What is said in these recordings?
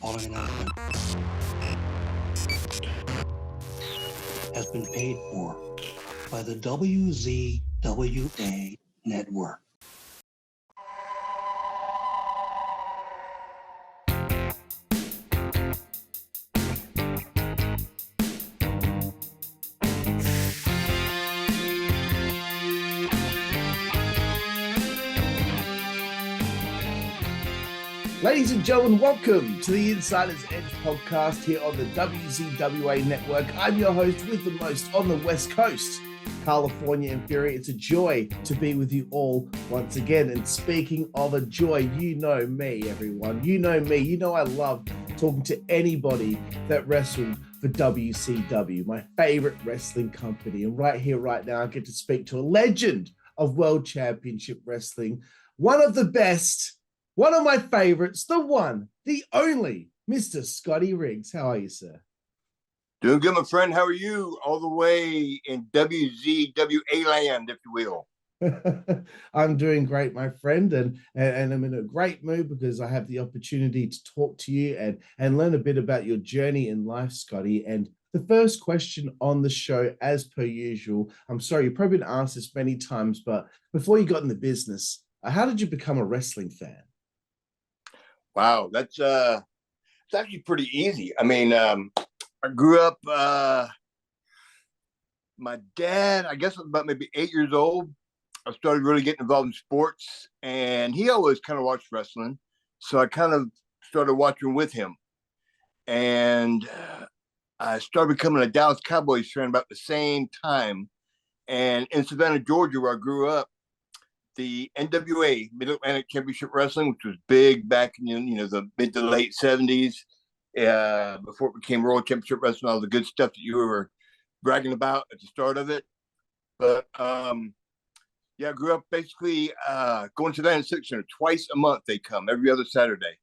following announcement has been paid for by the WZWA Network. Ladies and gentlemen, welcome to the Insider's Edge podcast here on the WZWA Network. I'm your host with the most on the West Coast, Karlifornia and Fury. It's a joy to be with you all once again. And speaking of a joy, you know me, everyone. You know me. You know I love talking to anybody that wrestled for WCW, my favorite wrestling company. And right here, right now, I get to speak to a legend of World Championship Wrestling, one of the best, one of my favorites, the one, the only, Mr. Scotty Riggs. How are you, sir? Doing good, my friend. How are you? All the way in WZWA land, if you will. I'm doing great, my friend, and I'm in a great mood because I have the opportunity to talk to you and learn a bit about your journey in life, Scotty. And the first question on the show, as per usual, I'm sorry, you've probably been asked this many times, but before you got in the business, how did you become a wrestling fan? Wow, it's actually pretty easy. I mean, I grew up, my dad, I guess I was about maybe 8 years old. I started really getting involved in sports, and he always kind of watched wrestling. So I kind of started watching with him. And I started becoming a Dallas Cowboys fan about the same time. And in Savannah, Georgia, where I grew up, the NWA, Mid-Atlantic Championship Wrestling, which was big back in the mid to late 70s, before it became World Championship Wrestling, all the good stuff that you were bragging about at the start of it. But yeah, I grew up basically going to that Civic Center twice a month. They come every other Saturday,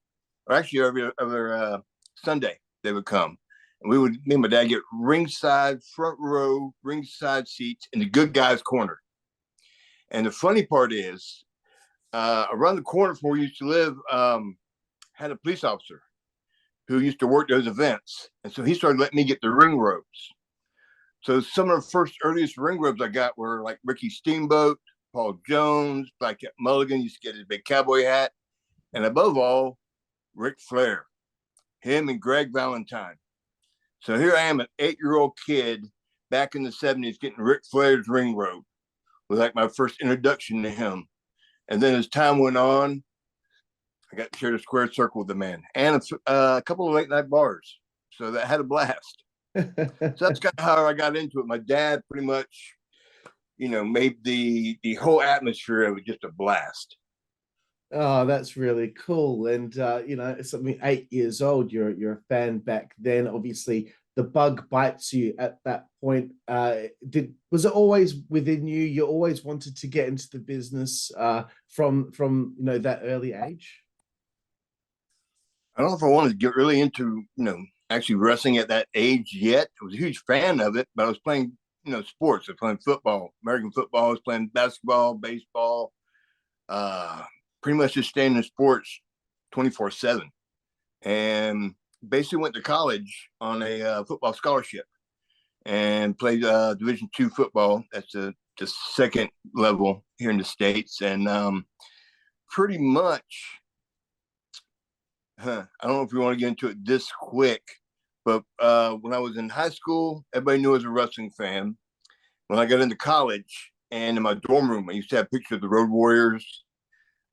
or actually every other Sunday they would come, and me and my dad get ringside, front row, ringside seats in the good guys corner. And the funny part is, around the corner from where we used to live, had a police officer who used to work those events. And so he started letting me get the ring robes. So some of the first earliest ring robes I got were like Ricky Steamboat, Paul Jones, Black Cat Mulligan used to get his big cowboy hat. And above all, Ric Flair, him and Greg Valentine. So here I am, an 8-year-old kid back in the 70s getting Ric Flair's ring robe. Was like my first introduction to him. And then as time went on, I got to share the square circle with the man and a couple of late night bars. So that had a blast. So that's kind of how I got into it. My dad pretty much, made the whole atmosphere of it just a blast. Oh, that's really cool. And, it's something 8 years old, you're a fan back then. Obviously, the bug bites you at that point. Was it always within you? You always wanted to get into the business from that early age? I don't know if I wanted to get really into, actually wrestling at that age yet. I was a huge fan of it, but I was playing, sports. I was playing football, American football. I was playing basketball, baseball, pretty much just staying in sports 24/7. And basically went to college on a football scholarship and played Division II football. That's the second level here in the States. And pretty much, I don't know if we want to get into it this quick, but when I was in high school, everybody knew I was a wrestling fan. When I got into college and in my dorm room, I used to have pictures of the Road Warriors,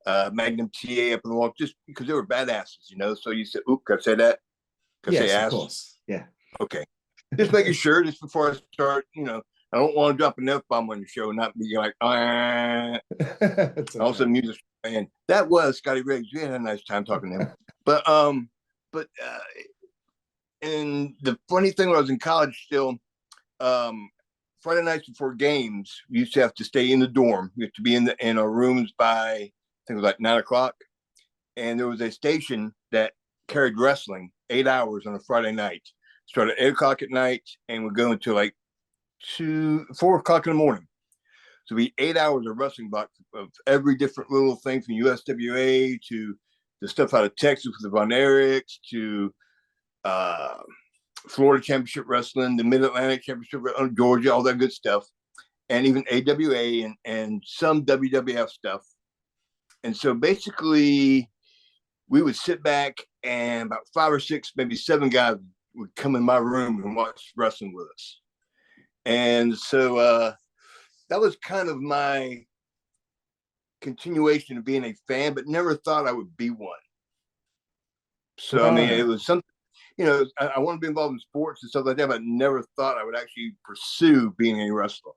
Magnum TA up on the wall, just because they were badasses, So you said, "Oop, can I say that? Can I say ass?" Of course. Yeah. Okay. Just making sure, just before I start, I don't want to drop an F-bomb on the show and not be like, okay. Also music fan. That was Scotty Riggs. We had a nice time talking to him. But and the funny thing when I was in college still, Friday nights before games, we used to have to stay in the dorm. We had to be in our rooms by, I think it was like 9 o'clock. And there was a station that carried wrestling 8 hours on a Friday night. Started at 8 o'clock at night and would go until like 4 o'clock in the morning. So we 8 hours of wrestling box of every different little thing from USWA to the stuff out of Texas with the Von Erichs to Florida Championship Wrestling, the Mid-Atlantic Championship Wrestling, Georgia, all that good stuff, and even AWA and some WWF stuff. And so basically, we would sit back and about 5 or 6, maybe 7 guys would come in my room and watch wrestling with us. And so that was kind of my continuation of being a fan, but never thought I would be one. So, I mean, it was something, you know, I want to be involved in sports and stuff like that, but never thought I would actually pursue being a wrestler.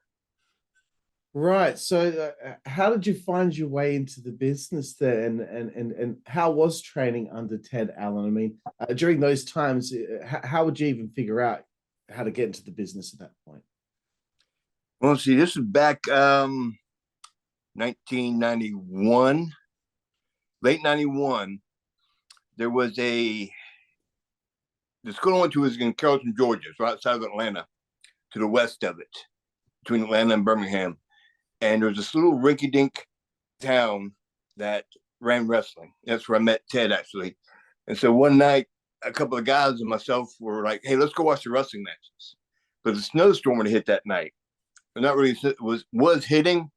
Right. So how did you find your way into the business there? And how was training under Ted Allen? I mean, during those times, how would you even figure out how to get into the business at that point? Well, see, this is back 1991, late 91. There was the school I went to was in Carrollton, Georgia, so outside of Atlanta, to the west of it, between Atlanta and Birmingham. And there was this little rinky-dink town that ran wrestling. That's where I met Ted, actually. And so one night, a couple of guys and myself were like, hey, let's go watch the wrestling matches. But the snowstorm had hit that night. Not really, was hitting,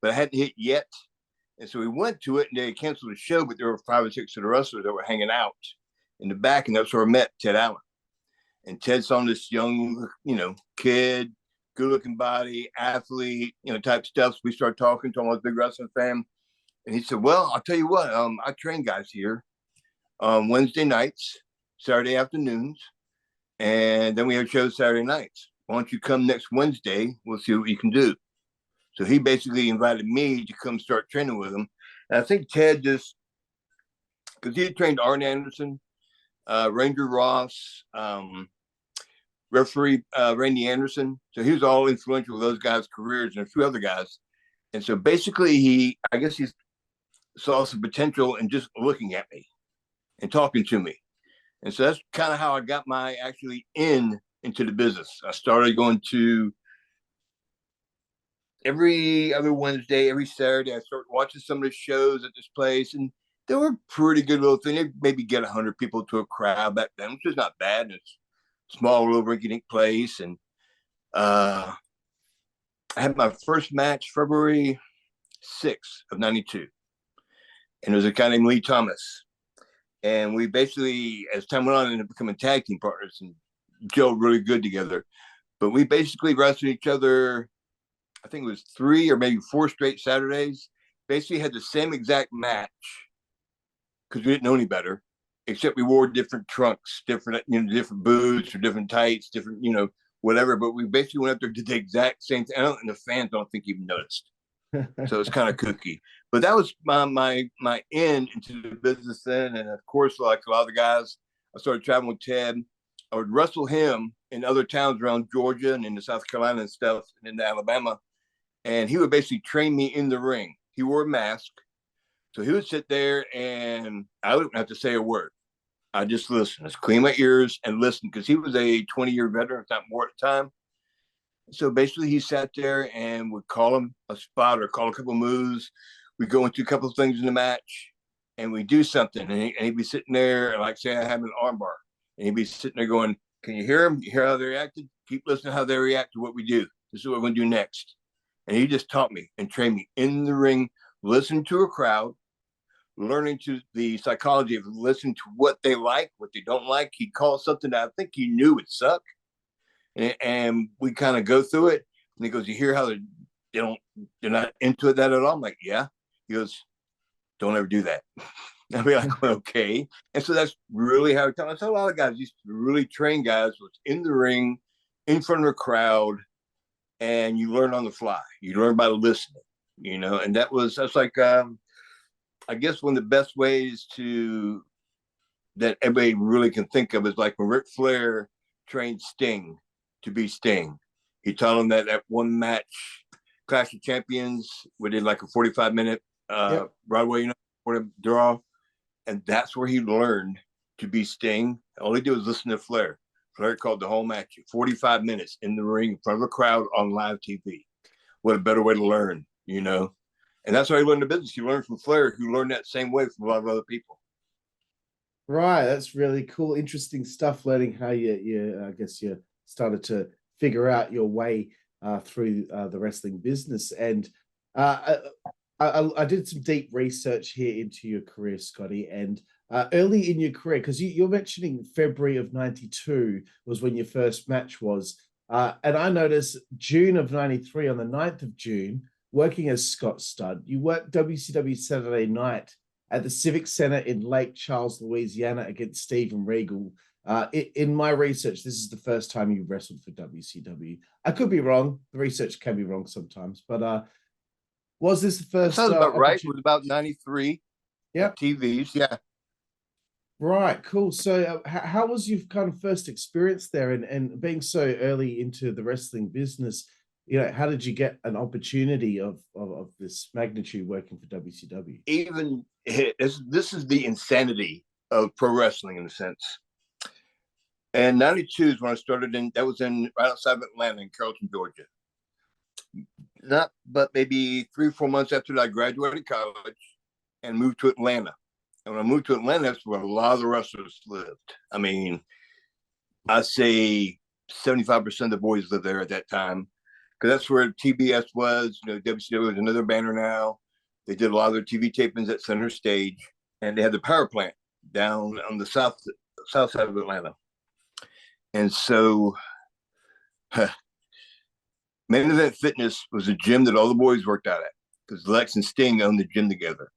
but it hadn't hit yet. And so we went to it, and they canceled the show, but there were 5 or 6 of the wrestlers that were hanging out in the back, and that's where I met Ted Allen. And Ted's on this young, you know, kid, good-looking body, athlete, you know, type stuff. So we started talking to him. I was a big wrestling fan. And he said, well, I'll tell you what, I train guys here Wednesday nights, Saturday afternoons, and then we have shows Saturday nights. Why don't you come next Wednesday? We'll see what you can do. So he basically invited me to come start training with him. And I think Ted just, because he had trained Arn Anderson, Ranger Ross, referee Randy Anderson. So he was all influential with those guys' careers and a few other guys. And so basically I guess he saw some potential in just looking at me and talking to me. And so that's kind of how I got my actually into the business. I started going to every other Wednesday, every Saturday. I started watching some of the shows at this place, and they were pretty good little thing. They maybe get 100 people to a crowd back then, which is not bad. It's a small little rinky-dink place. And I had my first match February 6th of 92. And it was a guy named Lee Thomas. And we basically, as time went on, ended up becoming tag team partners and gelled really good together. But we basically wrestled each other, I think it was 3 or maybe 4 straight Saturdays. Basically had the same exact match because we didn't know any better, except we wore different trunks, different, you know, different boots or different tights, different, you know, whatever. But we basically went up there, did the exact same thing. And the fans don't think even noticed. So it's kind of kooky. But that was my end into the business then. And of course, like a lot of the guys, I started traveling with Ted. I would wrestle him in other towns around Georgia and in the South Carolina and stuff, and into Alabama. And he would basically train me in the ring. He wore a mask. So he would sit there and I wouldn't have to say a word. I just listen, just clean my ears and listen, because he was a 20-year veteran, if not more at the time. So basically he sat there and would call him a spot or call a couple moves. We'd go into a couple of things in the match and we'd do something. And he'd be sitting there, and like say I have an armbar, and he'd be sitting there going, can you hear them? You hear how they reacted? Keep listening to how they react to what we do. This is what we're going to do next. And he just taught me and trained me in the ring, listen to a crowd, learning to the psychology of listening to what they like, what they don't like. He'd call something that I think he knew would suck. And we kind of go through it. And he goes, you hear how they're not into it that at all? I'm like, yeah. He goes, don't ever do that. I'll be like, okay. And so that's really how it comes. So a lot of guys used to really train guys was in the ring, in front of a crowd, and you learn on the fly. You learn by listening, you know. And that's like, I guess one of the best ways that everybody really can think of is like when Ric Flair trained Sting to be Sting. He taught him that one match, Clash of Champions, we did like a 45-minute Broadway, you know, draw. And that's where he learned to be Sting. All he did was listen to Flair. Flair called the whole match 45 minutes in the ring in front of a crowd on live TV. What a better way to learn, you know? And that's how he learned the business. He learned from Flair, who learned that same way from a lot of other people. Right, that's really cool, interesting stuff. Learning how I guess you started to figure out your way through the wrestling business, and uh, I did some deep research here into your career, Scotty, and early in your career, because you're mentioning February of '92 was when your first match was, and I noticed June of '93 on the 9th of June, working as Scott Studd, you worked WCW Saturday Night at the Civic Center in Lake Charles, Louisiana, against Steven Regal. In my research, this is the first time you wrestled for WCW. I could be wrong. The research can be wrong sometimes, but was this the That first sounds about right. It opportunity? was about 93 Yeah. TVs. Yeah. Right, cool. So, how was your kind of first experience there, and being so early into the wrestling business? How did you get an opportunity of this magnitude working for WCW? Even this is the insanity of pro wrestling in a sense. And 92 is when I started that was right outside of Atlanta in Carrollton, Georgia. Not, but maybe 3 or 4 months after I graduated college and moved to Atlanta. And when I moved to Atlanta, that's where a lot of the wrestlers lived. I mean, I say 75% of the boys lived there at that time, because that's where TBS was. WCW is another banner now. They did a lot of their TV tapings at Center Stage, and they had the power plant down on the south side of Atlanta. And so, Main Event Fitness was a gym that all the boys worked out at, because Lex and Sting owned the gym together.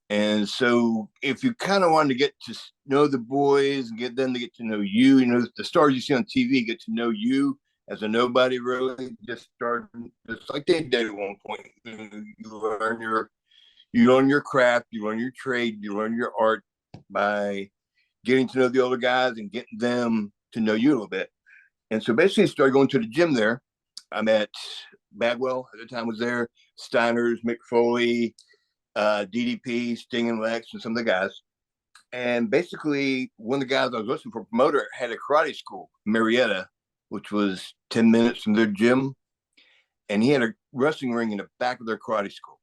And so if you kind of wanted to get to know the boys and get them to get to know you, the stars you see on TV get to know you as a nobody, really just starting, just like they did at one point. You learn your craft, you learn your trade, you learn your art by getting to know the older guys and getting them to know you a little bit. And so basically I started going to the gym there. I met Bagwell at the time was there, Steiners, Mick Foley, DDP, Sting and Lex, and some of the guys. And basically, one of the guys I was listening for, promoter, had a karate school, Marietta, which was 10 minutes from their gym. And he had a wrestling ring in the back of their karate school.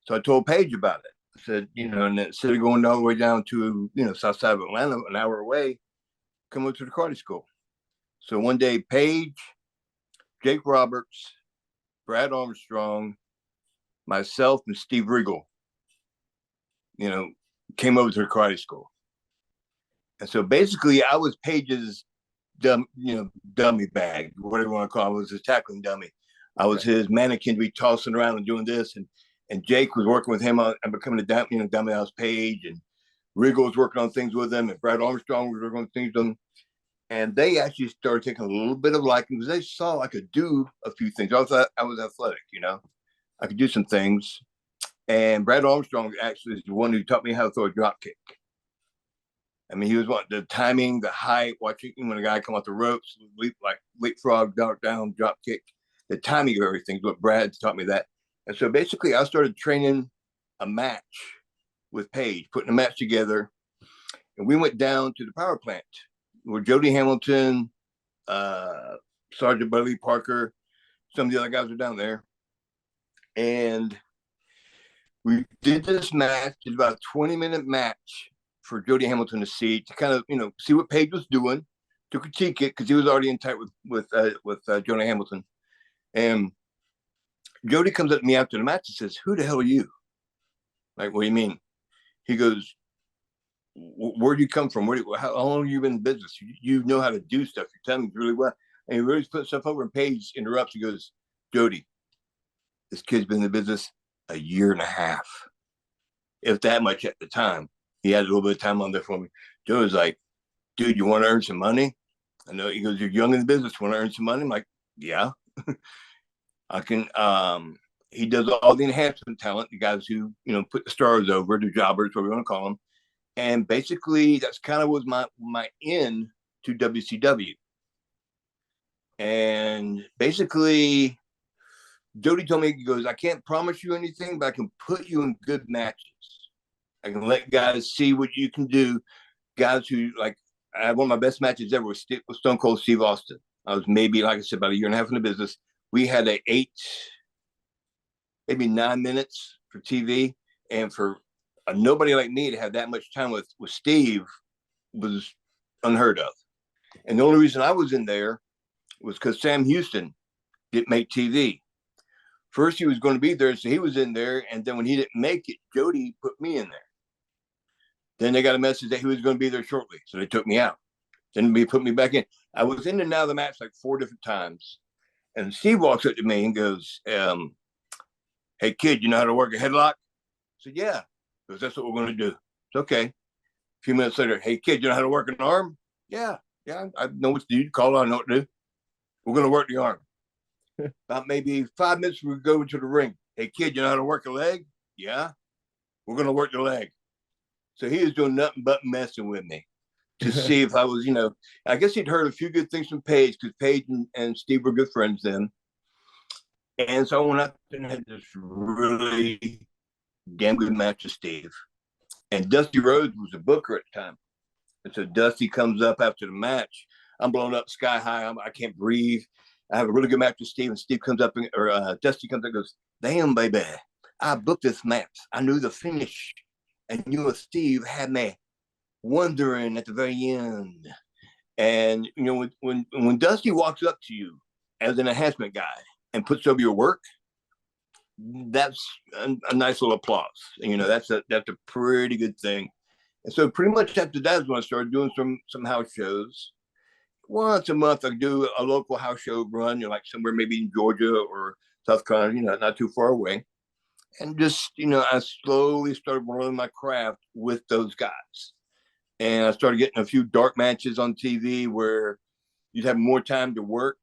So I told Paige about it. I said, and instead of going all the way down to, south side of Atlanta, an hour away, come up to the karate school. So one day, Paige, Jake Roberts, Brad Armstrong, myself, and Steve Regal, came over to the karate school. And so basically I was Paige's dummy bag, whatever you want to call it. I was his tackling dummy. I was his mannequin to be tossing around and doing this. And Jake was working with him on becoming a dummy house Paige, and Regal was working on things with him, and Brad Armstrong was working on things with him. And they actually started taking a little bit of liking because they saw I could do a few things. I thought I was athletic, I could do some things. And Brad Armstrong actually is the one who taught me how to throw a drop kick. I mean, he was the timing, the height, watching when a guy come off the ropes, leapfrog, down, drop kick, the timing of everything is what Brad taught me that. And so basically I started training a match with Paige, putting a match together. And we went down to the power plant where Jody Hamilton, Sergeant Buddy Parker, some of the other guys were down there. And we did this match. It was about a 20-minute match for Jody Hamilton to see, to kind of, see what Paige was doing, to critique it, because he was already in tight with Jody Hamilton. And Jody comes up to me after the match and says, "Who the hell are you?" Like, "What do you mean?" He goes, "Where do you come from? How long have you been in business? You know how to do stuff. You're telling me really well." And he really put stuff over, and Paige interrupts. He goes, "Jody, this kid's been in the business a year and a half, if that much at the time." He had a little bit of time on there for me. Jody's like, "Dude, you want to earn some money?" I know. He goes, "You're young in the business. Want to earn some money?" I'm like, "Yeah." I can. He does all the enhancement talent, the guys who put the stars over, the jobbers, what we want to call them. And basically, that's kind of was my in to WCW. And basically, Jody told me, he goes, "I can't promise you anything, but I can put you in good matches. I can let guys see what you can do." Guys who, like, I had one of my best matches ever with Stone Cold Steve Austin. I was maybe, like I said, about a year and a half in the business. We had maybe 9 minutes for TV, and for nobody like me to have that much time with Steve was unheard of. And the only reason I was in there was because Sam Houston didn't make TV. First, he was going to be there, so he was in there. And then when he didn't make it, Jody put me in there. Then they got a message that he was going to be there shortly, so they took me out. Then they put me back in. I was in and out of the match like 4 different times. And Steve walks up to me and goes, hey, kid, you know how to work a headlock? I said, yeah. He goes, that's what we're going to do. It's okay. A few minutes later, hey, kid, you know how to work an arm? Yeah, I know what to do. You call on, I know what to do. We're going to work the arm. About maybe 5 minutes, we go to the ring. Hey, kid, you know how to work a leg? Yeah, we're going to work the leg. So he was doing nothing but messing with me to see if I was, I guess he'd heard a few good things from Paige, because Paige and Steve were good friends then. And so I went out and had this really damn good match with Steve. And Dusty Rhodes was a booker at the time. And so Dusty comes up after the match. I'm blown up sky high. I can't breathe. I have a really good match with Steve. And Steve comes up, Dusty comes up and goes, damn, baby, I booked this match. I knew the finish. And you and Steve had me wondering at the very end. And, when Dusty walks up to you as an enhancement guy and puts over your work, that's a nice little applause. That's a pretty good thing. And so pretty much after that is when I started doing some house shows. Once a month, I do a local house show run, like somewhere maybe in Georgia or South Carolina, not too far away. And just, I slowly started learning my craft with those guys. And I started getting a few dark matches on TV where you'd have more time to work.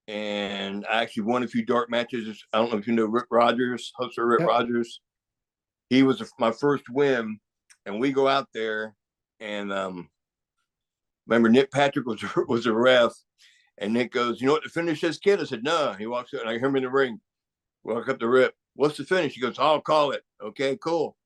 And I actually won a few dark matches. I don't know if you know Rick Rogers, Hustler Rick Rogers. He was my first win. And we go out there and remember Nick Patrick was a ref. And Nick goes, you know what to finish this, kid? I said, no. He walks up and I hear him in the ring. Walk up the rip. What's the finish? He goes, I'll call it. Okay, cool.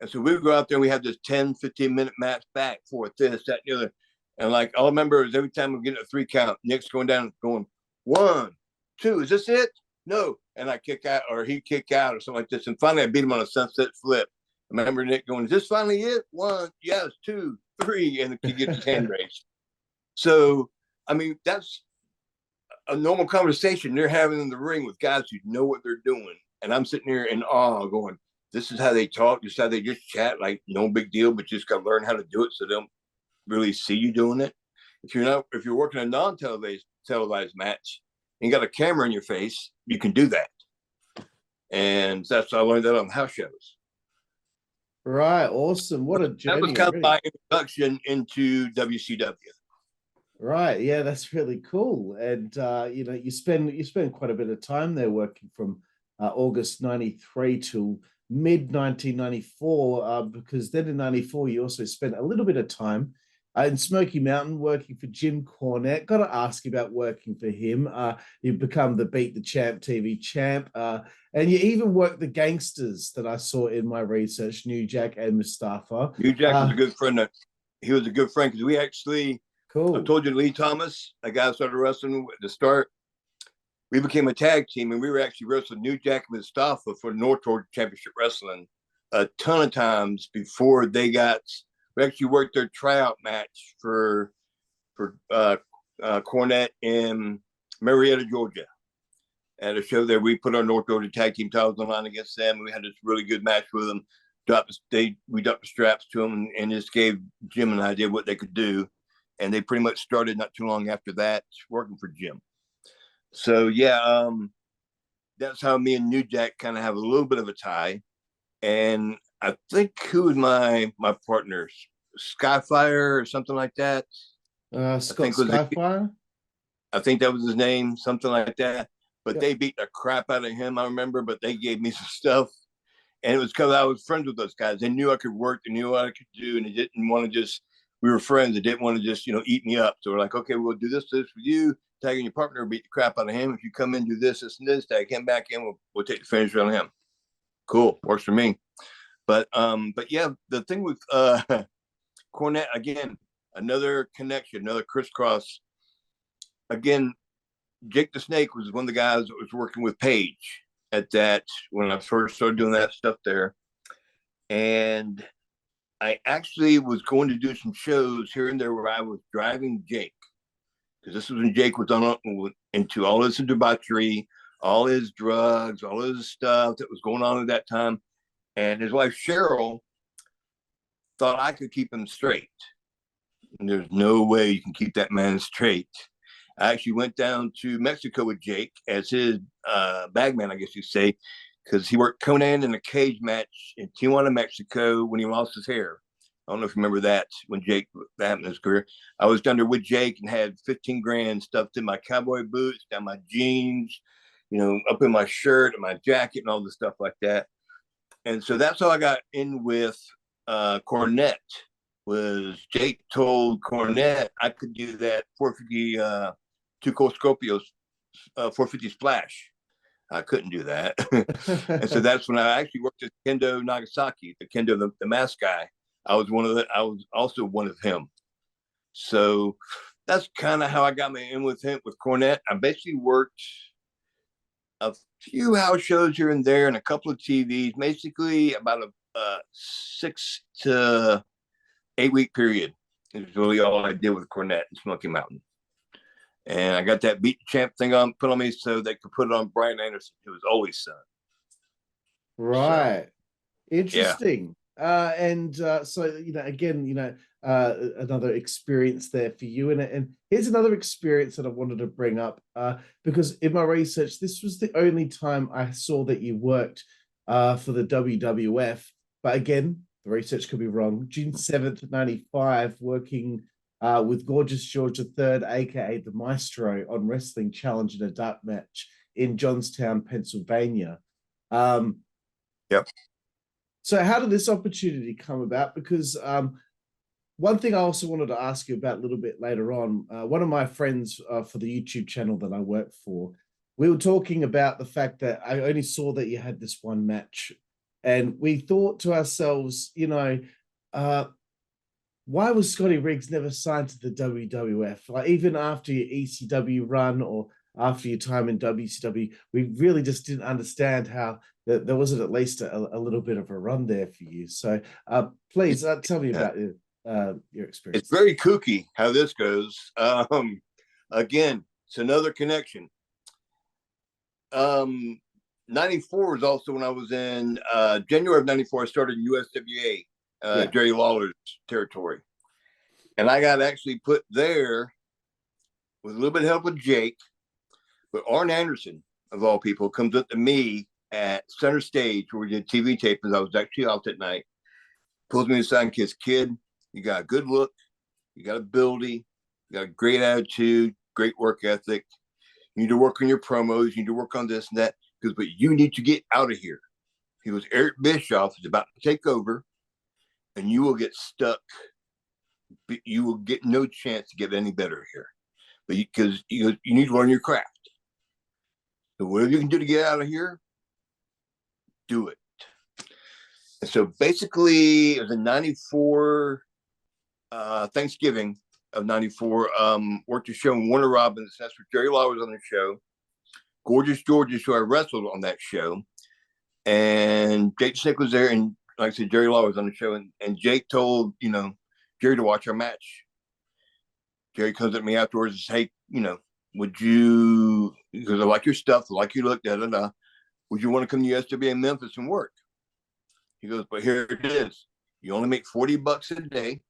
And so we go out there and we have this 10, 15-minute match back for this, that, and the other. And all I remember is every time we get a 3 count, Nick's going down going, 1, 2, is this it? No. And I kick out or he kick out or something like this. And finally I beat him on a sunset flip. I remember Nick going, is this finally it? 1, yes, 2, 3. And he gets his hand raised. So, that's a normal conversation they're having in the ring with guys who know what they're doing. And I'm sitting here in awe going, this is how they talk. This is how they just chat. Like, no big deal, but just got to learn how to do it so they don't really see you doing it. If you're working a non-televised match and you got a camera in your face, you can do that. And that's how I learned that on house shows. Right. Awesome. What a journey. That was kind of my introduction into WCW. Right. Yeah, that's really cool. And you spend quite a bit of time there working from August 93 till mid 1994, because then in 94 you also spent a little bit of time in Smoky Mountain working for Jim Cornett. Got to ask you about working for him. You've become the Beat the Champ TV champ, and you even worked the gangsters that I saw in my research, New Jack and Mustafa. New Jack was a good friend. He was a good friend because we actually, cool. I told you Lee Thomas, a guy who started wrestling at the start. We became a tag team, and we were actually wrestling New Jack and Mustafa for North Georgia Championship Wrestling a ton of times before they got. We actually worked their tryout match for Cornett in Marietta, Georgia. At a show there, we put our North Georgia tag team titles on line against them. We had this really good match with them. We dropped the straps to them and just gave Jim an idea of what they could do. And they pretty much started not too long after that working for Jim. So, yeah, that's how me and New Jack kind of have a little bit of a tie. And I think who was my partners? Skyfire or something like that. Scott Skyfire? I think that was his name, something like that. But They beat the crap out of him, I remember, but they gave me some stuff. And it was because I was friends with those guys. They knew I could work, they knew what I could do, and they didn't want to just, we were friends, they didn't want to just, eat me up. So we're like, okay, we'll do this for you. Tagging your partner, beat the crap out of him. If you come in, do this, and this, tag him back in, we'll take the finish on him. Cool, works for me. But yeah, the thing with Cornett, again, another connection, another crisscross. Again, Jake the Snake was one of the guys that was working with Paige at that when I first started doing that stuff there. And I actually was going to do some shows here and there where I was driving Jake, because this was when Jake was into all his debauchery, all his drugs, all his stuff that was going on at that time. And his wife, Cheryl, thought I could keep him straight. And there's no way you can keep that man straight. I actually went down to Mexico with Jake as his bagman, I guess you'd say, because he worked Conan in a cage match in Tijuana, Mexico when he lost his hair. I don't know if you remember that when Jake, that happened in his career. I was down there with Jake and had 15 grand stuffed in my cowboy boots, down my jeans, up in my shirt and my jacket and all the stuff like that. And so that's how I got in with Cornett. Was Jake told Cornett I could do that 450 two cold Scorpios 450 splash. I couldn't do that. And so that's when I actually worked at Kendo Nagasaki, the Kendo, the mask guy. I was also one of him. So that's kind of how I got me in with Cornett. I basically worked a few house shows here and there and a couple of TVs, basically about a 6 to 8 week period is really all I did with Cornett and Smoky Mountain. And I got that beat champ thing put on me so they could put it on Brian Anderson, who was always son. Right. So, interesting. Yeah. So, again, another experience there for you. And here's another experience that I wanted to bring up because in my research, this was the only time I saw that you worked for the WWF. But again, the research could be wrong. June 7th, 95, working with Gorgeous George III, aka the Maestro, on Wrestling Challenge in a dark match in Johnstown, Pennsylvania. Yep. So how did this opportunity come about? Because one thing I also wanted to ask you about a little bit later on, one of my friends for the YouTube channel that I work for, we were talking about the fact that I only saw that you had this one match. And we thought to ourselves, why was Scotty Riggs never signed to the WWF? Like even after your ECW run or after your time in WCW, we really just didn't understand how there wasn't at least a little bit of a run there for you. So please tell me about your experience. It's very kooky how this goes. Again, it's another connection. 94 was also when I was in January of 94. I started in USWA. Jerry Lawler's territory. And I got actually put there with a little bit of help with Jake. But Arn Anderson, of all people, comes up to me at Center Stage where we did TV tapings. I was actually out that night. Pulls me aside and says, "Kid, you got a good look. You got ability. You got a great attitude, great work ethic. You need to work on your promos. You need to work on this and that. But you need to get out of here." He was Eric Bischoff is about to take over. And you will get stuck. You will get no chance to get any better here, because you need to learn your craft. So whatever you can do to get out of here, do it. And so basically, it was in '94, Thanksgiving of '94. Worked a show in Warner Robins. That's where Jerry Law was on the show. Gorgeous George is who I wrestled on that show, and Jake Snake was there, and like I said, Jerry Law was on the show, and Jake told, Jerry to watch our match. Jerry comes at me afterwards and says, "Hey, would you, because I like your stuff, I like your look, would you want to come to USWA in Memphis and work?" He goes, "But here it is. You only make $40 a day.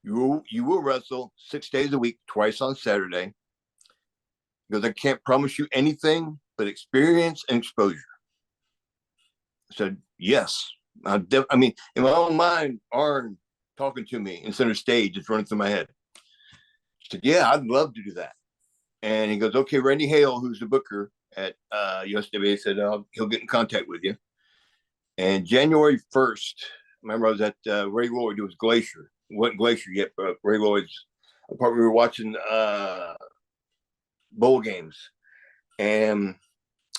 You will wrestle 6 days a week, twice on Saturday." He goes, "I can't promise you anything but experience and exposure." I said, "Yes." I mean, in my own mind, Arn talking to me in Center Stage is running through my head. I said, "Yeah, I'd love to do that." And he goes, "Okay, Randy Hale, who's the booker at USWA, said he'll get in contact with you." And January 1st, I remember I was at Ray Lloyd. It was Glacier. It wasn't Glacier yet, but Ray Lloyd's apartment. We were watching bowl games. And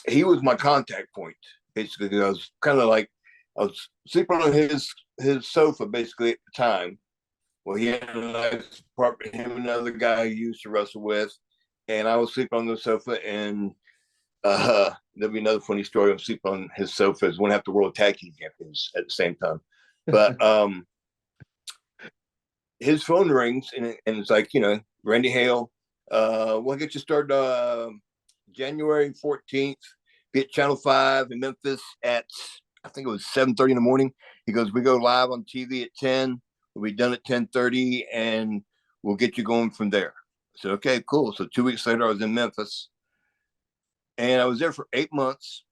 he was my contact point. Basically, I was kind of like, I was sleeping on his sofa basically at the time. Well, he had a nice apartment, him and another guy he used to wrestle with, and I was sleeping on the sofa, and There'll be another funny story. I'm sleeping on his sofa as one half the world tag team champions at the same time. But his phone rings and it's like, Randy Hale, we'll get you started January 14th, be at Channel 5 in Memphis at, I think it was 7:30 in the morning. He goes, we go live on TV at 10. We'll be done at 10:30 and we'll get you going from there. I said, okay, cool. So 2 weeks later, I was in Memphis and I was there for 8 months.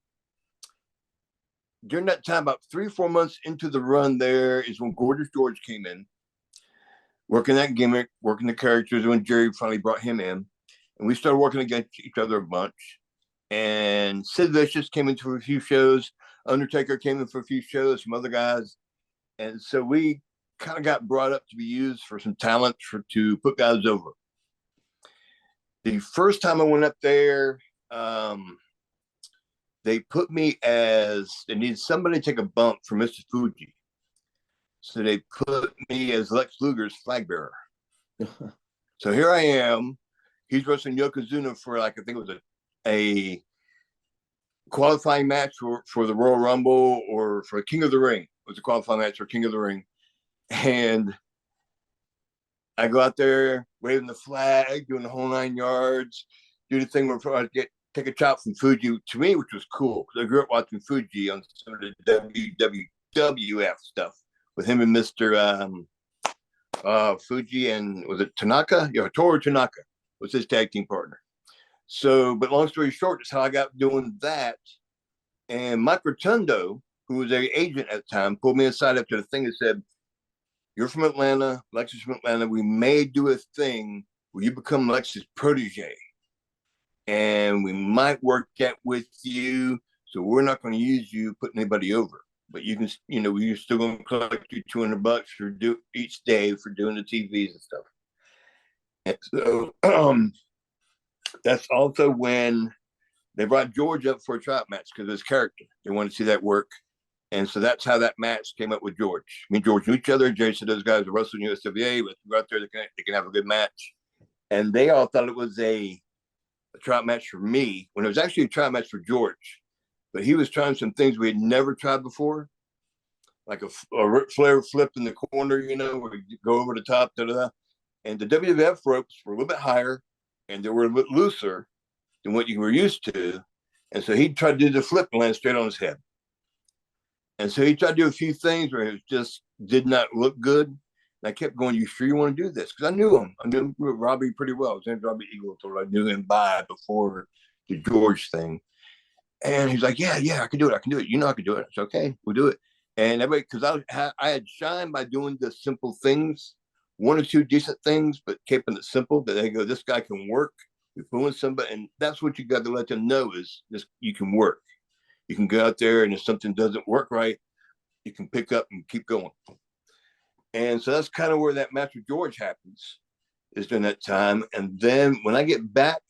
During that time, about 3 or 4 months into the run there is when Gorgeous George came in, working that gimmick, working the characters when Jerry finally brought him in. And we started working against each other a bunch. And Sid Vicious came in for a few shows. Undertaker came in for a few shows, some other guys. And so we kind of got brought up to be used for some talent to put guys over. The first time I went up there, they put me they needed somebody to take a bump for Mr. Fuji. So they put me as Lex Luger's flag bearer. So here I am. He's wrestling Yokozuna for I think it was a qualifying match for the Royal Rumble or for King of the Ring. It was a qualifying match for King of the Ring. And I go out there waving the flag, doing the whole 9 yards, do the thing where I take a chop from Fuji to me, which was cool because I grew up watching Fuji on some of the WWF stuff with him and Mr. Fuji and was it Tanaka? Yeah, Toru Tanaka was his tag team partner. So, but long story short, that's how I got doing that. And Mike Rotundo, who was their agent at the time, pulled me aside after the thing and said, you're from Atlanta, Lex is from Atlanta. We may do a thing where you become Lex's protege. And we might work that with you. So we're not going to use you putting anybody over. But you can, we're still going to collect you $200 for each day for doing the TVs and stuff. And so that's also when they brought George up for a tryout match because of his character. They wanted to see that work. And so that's how that match came up with George. Me and George knew each other. Jerry said those guys are wrestling USWA, but go out there, they can have a good match. And they all thought it was a tryout match for me when it was actually a tryout match for George. But he was trying some things we had never tried before, like a Ric Flair flip in the corner, where you go over the top, da-da-da. And the WWF ropes were a little bit higher, and they were a little bit looser than what you were used to. And so he tried to do the flip and land straight on his head. And so he tried to do a few things where it just did not look good. And I kept going, you sure you want to do this? Because I knew him. I knew Robbie pretty well. I was in Robbie Eagle, so I knew him before the George thing. And he's like, yeah, I can do it. I can do it. You know I can do it. It's okay. We'll do it. And everybody, because I had shined by doing the simple things, 1 or 2 decent things, but keeping it simple. But they go, this guy can work. We're pulling somebody. And that's what you got to let them know is this, you can work. You can go out there, and if something doesn't work right, you can pick up and keep going. And so that's kind of where that match with George happens, is during that time. And then when I get back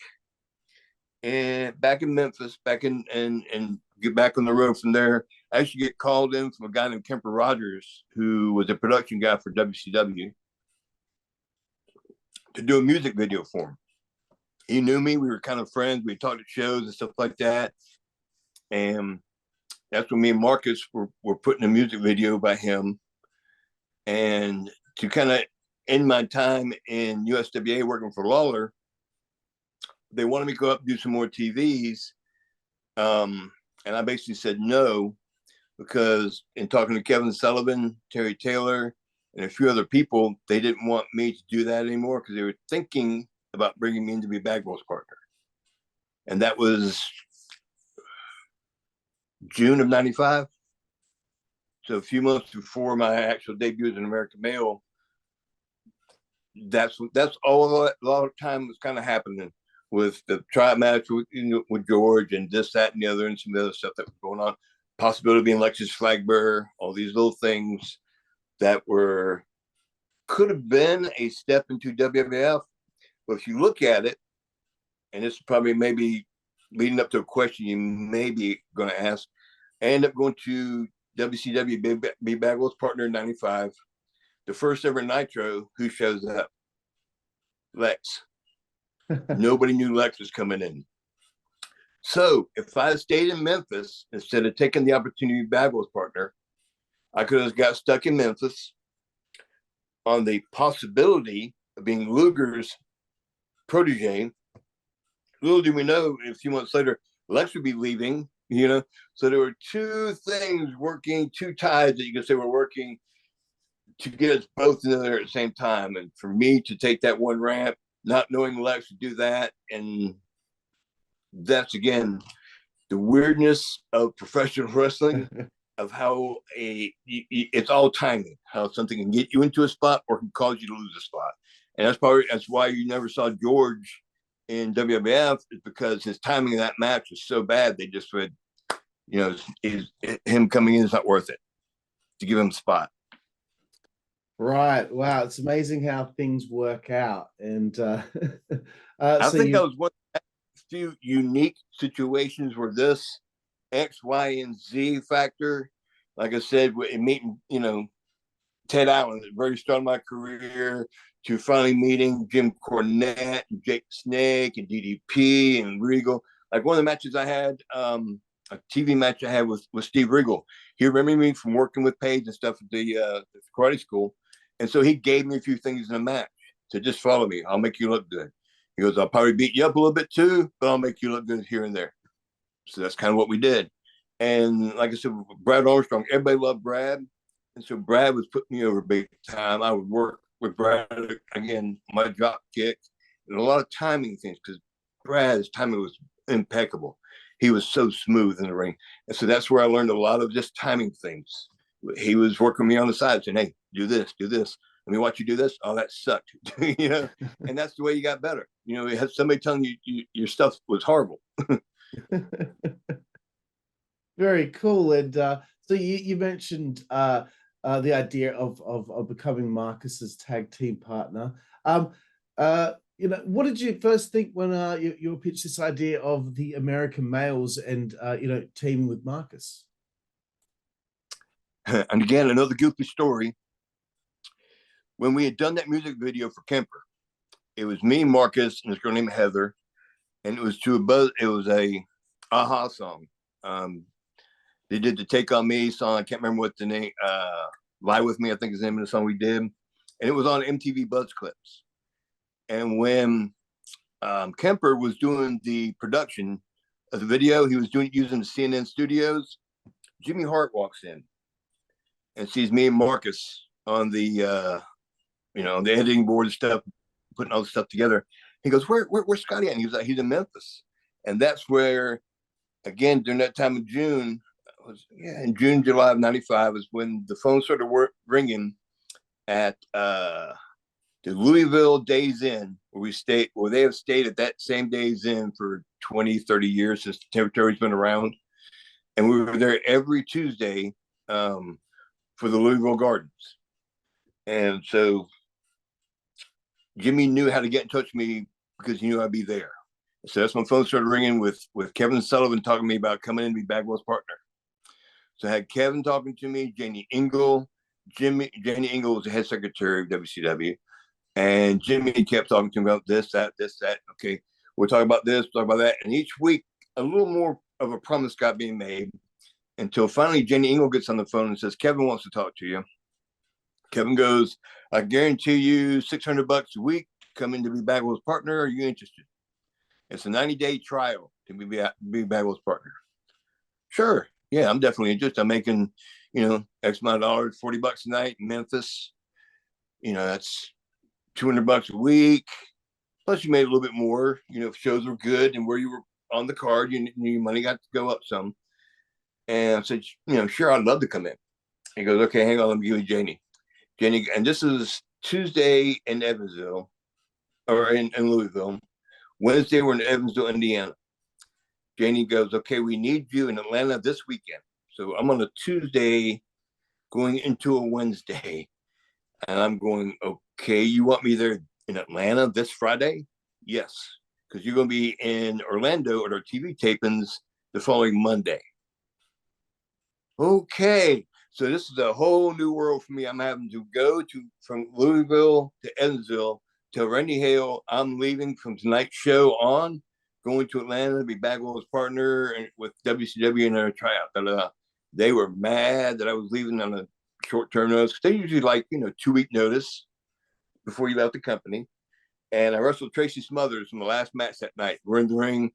in Memphis, and get back on the road from there, I actually get called in from a guy named Kemper Rogers, who was a production guy for WCW, to do a music video for him. He knew me. We were kind of friends. We talked at shows and stuff like that. And that's when me and Marcus were putting a music video by him. And to kind of end my time in USWA working for Lawler, they wanted me to go up and do some more TVs. And I basically said no, because in talking to Kevin Sullivan, Terry Taylor, and a few other people, they didn't want me to do that anymore because they were thinking about bringing me in to be Bagwell's partner. And that was June of 95. So a few months before my actual debut as an American male, that's all a lot of time was kind of happening with the tryout match with George and this, that, and the other, and some other stuff that was going on. Possibility of being Lex's flag bearer, all these little things that could have been a step into WWF. But if you look at it, and this is probably maybe leading up to a question you may be going to ask, I end up going to WCW, be Bagwell's partner in 95. The first ever Nitro, who shows up? Lex. Nobody knew Lex was coming in. So if I had stayed in Memphis instead of taking the opportunity to be Bagwell's partner, I could have got stuck in Memphis on the possibility of being Luger's protege. Little do we know, a few months later, Lex would be leaving, So there were two things working, two tides that you could say were working to get us both in there at the same time. And for me to take that one ramp, not knowing Lex would do that, and that's, again, the weirdness of professional wrestling, of how it's all timing, how something can get you into a spot or can cause you to lose a spot. And that's why you never saw George in WWF, is because his timing of that match was so bad. They just said, him coming in is not worth it to give him a spot. Right. Wow. It's amazing how things work out. And I think that was one of the few unique situations where this X, Y, and Z factor, like I said, in meeting, Ted Allen at the very start of my career, to finally meeting Jim Cornett and Jake Snake and DDP and Regal. Like one of the matches I had, a TV match I had with Steve Regal. He remembered me from working with Paige and stuff at the karate school. And so he gave me a few things in the match. So just follow me. I'll make you look good. He goes, I'll probably beat you up a little bit too, but I'll make you look good here and there. So that's kind of what we did. And like I said, Brad Armstrong, everybody loved Brad. And so Brad was putting me over big time. I would work with Brad, again, my drop kick, and a lot of timing things, because Brad's timing was impeccable. He was so smooth in the ring. And so that's where I learned a lot of just timing things. He was working me on the side saying, hey, do this. Let me watch you do this. Oh, that sucked. And that's the way you got better. You had somebody telling you your stuff was horrible. Very cool. And so you mentioned the idea of becoming Marcus's tag team partner. What did you first think when you pitched this idea of the American males and teaming with Marcus? And again, another goofy story. When we had done that music video for Kemper, it was me, Marcus, and this girl named Heather, and it was a Aha song. They did the Take On Me song. I can't remember what the name, Lie With Me, I think is the name of the song we did. And it was on MTV Buzz Clips. And when Kemper was doing the production of the video, he was using the CNN studios. Jimmy Hart walks in and sees me and Marcus on the the editing board and stuff, putting all the stuff together. He goes, where's Scotty at? And he was like, he's in Memphis. And that's where, again, during that time of June, in June, July of '95 is when the phone started ringing at the Louisville Days Inn, where they have stayed at that same Days Inn for 20, 30 years since the territory's been around. And we were there every Tuesday for the Louisville Gardens. And so Jimmy knew how to get in touch with me because he knew I'd be there. So that's when phone started ringing with Kevin Sullivan talking to me about coming in to be Bagwell's partner. So I had Kevin talking to me, Janie Engel. Janie Engel was the head secretary of WCW. And Jimmy kept talking to me about this, that. Okay, we'll talk about this, talk about that. And each week, a little more of a promise got being made until finally Janie Engel gets on the phone and says, Kevin wants to talk to you. Kevin goes, I guarantee you $600 a week to come in to be Bagwell's partner. Are you interested? It's a 90-day trial to be Bagwell's partner. Sure. Yeah, I'm definitely interested. I'm making, X amount of dollars, $40 a night in Memphis. That's $200 a week. Plus you made a little bit more, if shows were good and where you were on the card, your money got to go up some. And I said, sure, I'd love to come in. He goes, okay, hang on, let me give you Janie, and this is Tuesday in Evansville, or in Louisville. Wednesday, we're in Evansville, Indiana. Janie goes, okay, we need you in Atlanta this weekend. So I'm on a Tuesday going into a Wednesday. And I'm going, okay, you want me there in Atlanta this Friday? Yes, because you're going to be in Orlando at our TV tapings the following Monday. Okay, so this is a whole new world for me. I'm having to go from Louisville to Evansville to Randy Hale. I'm leaving from tonight's show on going to Atlanta to be Bagwell's partner and with WCW in their tryout. They were mad that I was leaving on a short-term notice. They usually 2-week notice before you left the company. And I wrestled Tracy Smothers in the last match that night. We're in the ring,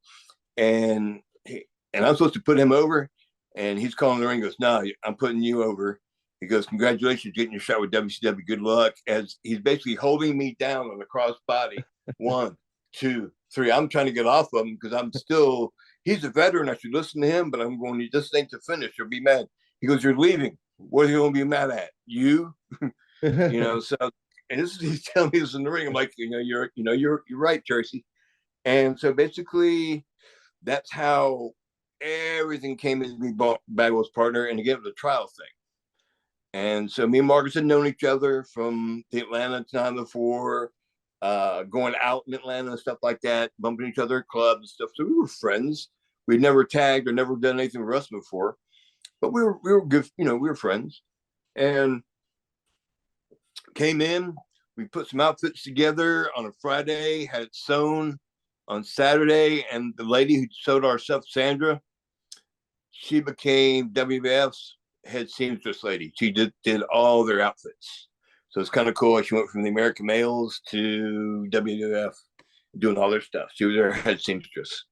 and I'm supposed to put him over, and he's calling the ring. Goes, "No, I'm putting you over." He goes, "Congratulations, getting your shot with WCW. Good luck." As he's basically holding me down on the cross body. 1, 2, 3. I'm trying to get off of him because I'm still. He's a veteran. I should listen to him, but I'm going. This ain't to finish. You'll be mad. He goes, "You're leaving. What are you going to be mad at? You?" So. And this is he's telling me this in the ring. I'm like, you're right, Tracy. And so basically, that's how everything came into me. Bagwell's partner, and again, the trial thing. And so me and Marcus had known each other from the Atlanta time before, going out in Atlanta and stuff like that, bumping each other at clubs and stuff. So we were friends. We'd never tagged or never done anything with wrestling before, but we were good. We were friends, and came in, we put some outfits together on a Friday, had it sewn on Saturday, and the lady who sewed our stuff, Sandra, she became WWF's head seamstress lady. She did all their outfits. So it's kind of cool. She went from the American Males to WWF, doing all their stuff. She was their head seamstress.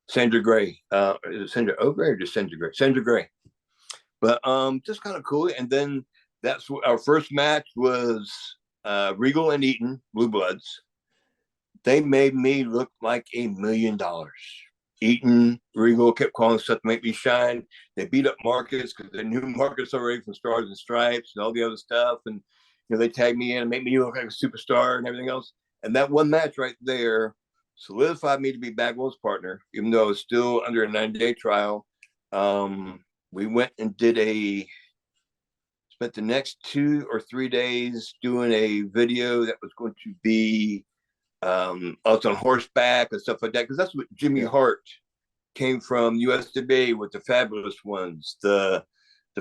Sandra Gray. Is it Sandra O'Gray or just Sandra Gray? Sandra Gray. But just kind of cool. And then that's what our first match was. Regal and Eaton, Blue Bloods. They made me look like $1 million. Eaton, Regal kept calling stuff to make me shine. They beat up Marcus because they knew Marcus already from Stars and Stripes and all the other stuff. And they tagged me in and made me look like a superstar and everything else. And that one match right there solidified me to be Bagwell's partner, even though I was still under a 90-day trial. We went and spent the next 2 or 3 days doing a video that was going to be us on horseback and stuff like that, because that's what Jimmy Hart came from, USWA with the Fabulous Ones, the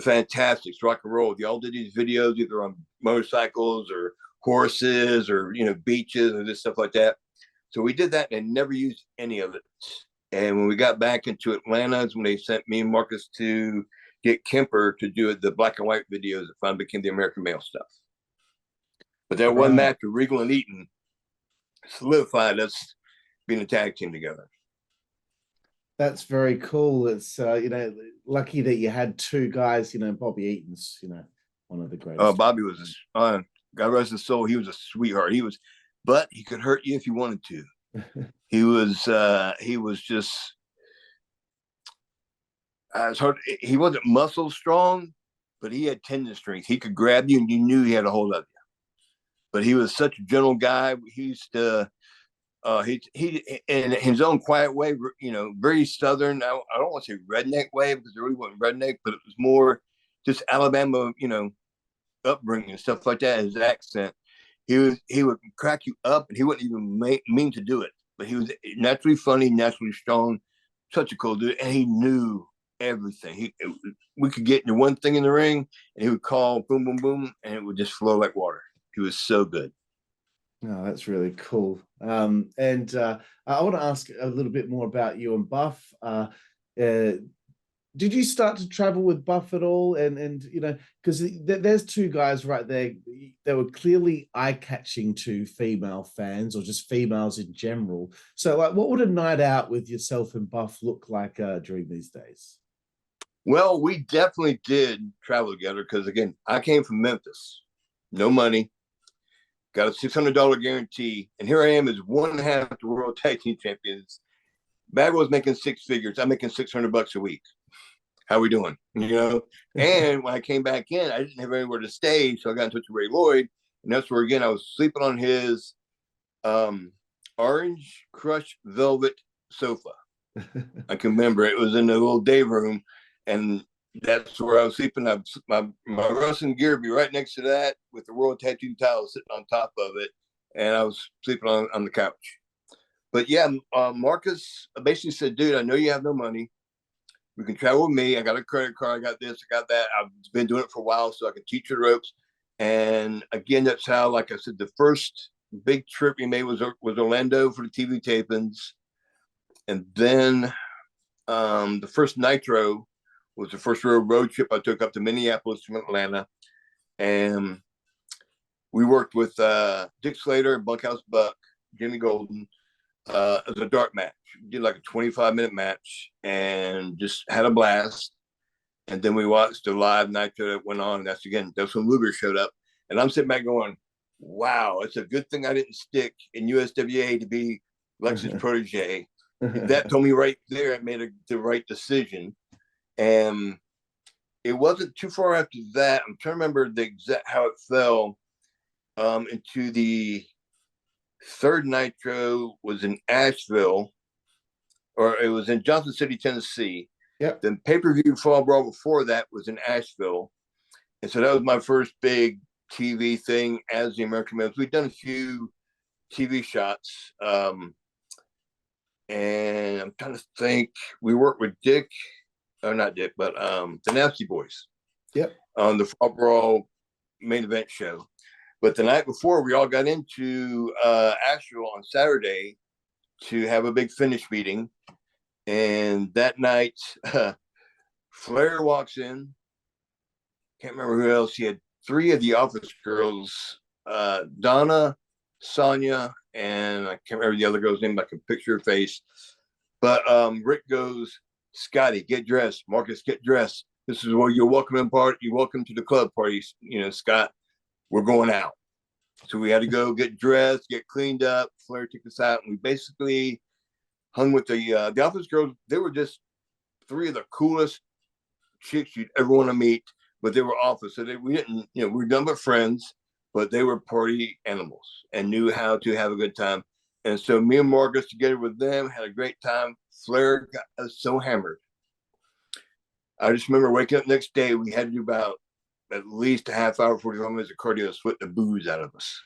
Fantastics, Rock and Roll. They all did these videos either on motorcycles or horses or beaches and this stuff like that. So we did that and never used any of it. And when we got back into Atlanta, is when they sent me and Marcus to get Kemper to do the black and white videos that finally became the American Male stuff. But that one match with Regal and Eaton solidified us being a tag team together. That's very cool. It's lucky that you had 2 guys. Bobby Eaton's one of the greatest. Oh, Bobby was God rest his soul. He was a sweetheart. But he could hurt you if you wanted to. He was just. It's hard. He wasn't muscle strong, but he had tendon strength. He could grab you, and you knew he had a hold of you. But he was such a gentle guy. He used to, he in his own quiet way, very Southern. I don't want to say redneck way because it really wasn't redneck, but it was more just Alabama, upbringing and stuff like that. His accent, he would crack you up, and he wouldn't even mean to do it. But he was naturally funny, naturally strong, such a cool dude, and he knew everything. We could get into one thing in the ring, and he would call boom, boom, boom, and it would just flow like water. He was so good. Oh, that's really cool. I want to ask a little bit more about you and Buff. Did you start to travel with Buff at all? And because there's 2 guys right there. They were clearly eye-catching to female fans or just females in general. So, what would a night out with yourself and Buff look like during these days? Well, we definitely did travel together because, again, I came from Memphis. No money. Got a $600 guarantee. And here I am as 1.5 the World Tag Team Champions. Bagwell's making 6 figures. I'm making $600 a week. How we doing? And when I came back in, I didn't have anywhere to stay. So I got in touch with Ray Lloyd. And that's where, again, I was sleeping on his orange crushed velvet sofa. I can remember it was in the little day room. And that's where I was sleeping. My wrestling gear would be right next to that with the World Tag Team title sitting on top of it. And I was sleeping on the couch. But yeah, Marcus basically said, dude, I know you have no money. We can travel with me. I got a credit card. I got this, I got that. I've been doing it for a while, so I can teach you the ropes. And again, that's how, like I said, the first big trip we made was Orlando for the TV tapings. And then the first Nitro was the first real road trip I took up to Minneapolis from Atlanta. And we worked with Dick Slater, Bunkhouse Buck, Jimmy Golden as a dark match. We did like a 25-minute match and just had a blast. And then we watched the live Nitro that went on. That's when Luger showed up. And I'm sitting back going, wow, it's a good thing I didn't stick in USWA to be Lex's protege. That told me right there I made the right decision. And it wasn't too far after that. I'm trying to remember the exact how it fell into the third Nitro was in Asheville, or it was in Johnson City, Tennessee. Yep. Then pay-per-view Fall Brawl before that was in Asheville. And so that was my first big TV thing as the American Males. We'd done a few TV shots. And I'm trying to think, we worked with Dick, or not Dick, but the Nasty Boys. Yep. On the Fall Brawl main event show. But the night before, we all got into Asheville on Saturday to have a big finish meeting. And that night, Flair walks in. Can't remember who else. He had three of the office girls, Donna, Sonia, and I can't remember the other girl's name. I can picture her face. But Rick goes, Scotty, get dressed. Marcus, get dressed. This is where you're welcome party. You're welcome to the club party. You know, Scott, we're going out. So we had to go get dressed, get cleaned up. Flair took us out, and we basically hung with the office girls. They were just three of the coolest chicks you'd ever want to meet, but they were office. So we didn't, we were done but friends, but they were party animals and knew how to have a good time. And so me and Marcus together with them had a great time. Flair got us so hammered. I just remember waking up the next day, we had to do about at least a half hour, 45 minutes of cardio to sweat the booze out of us.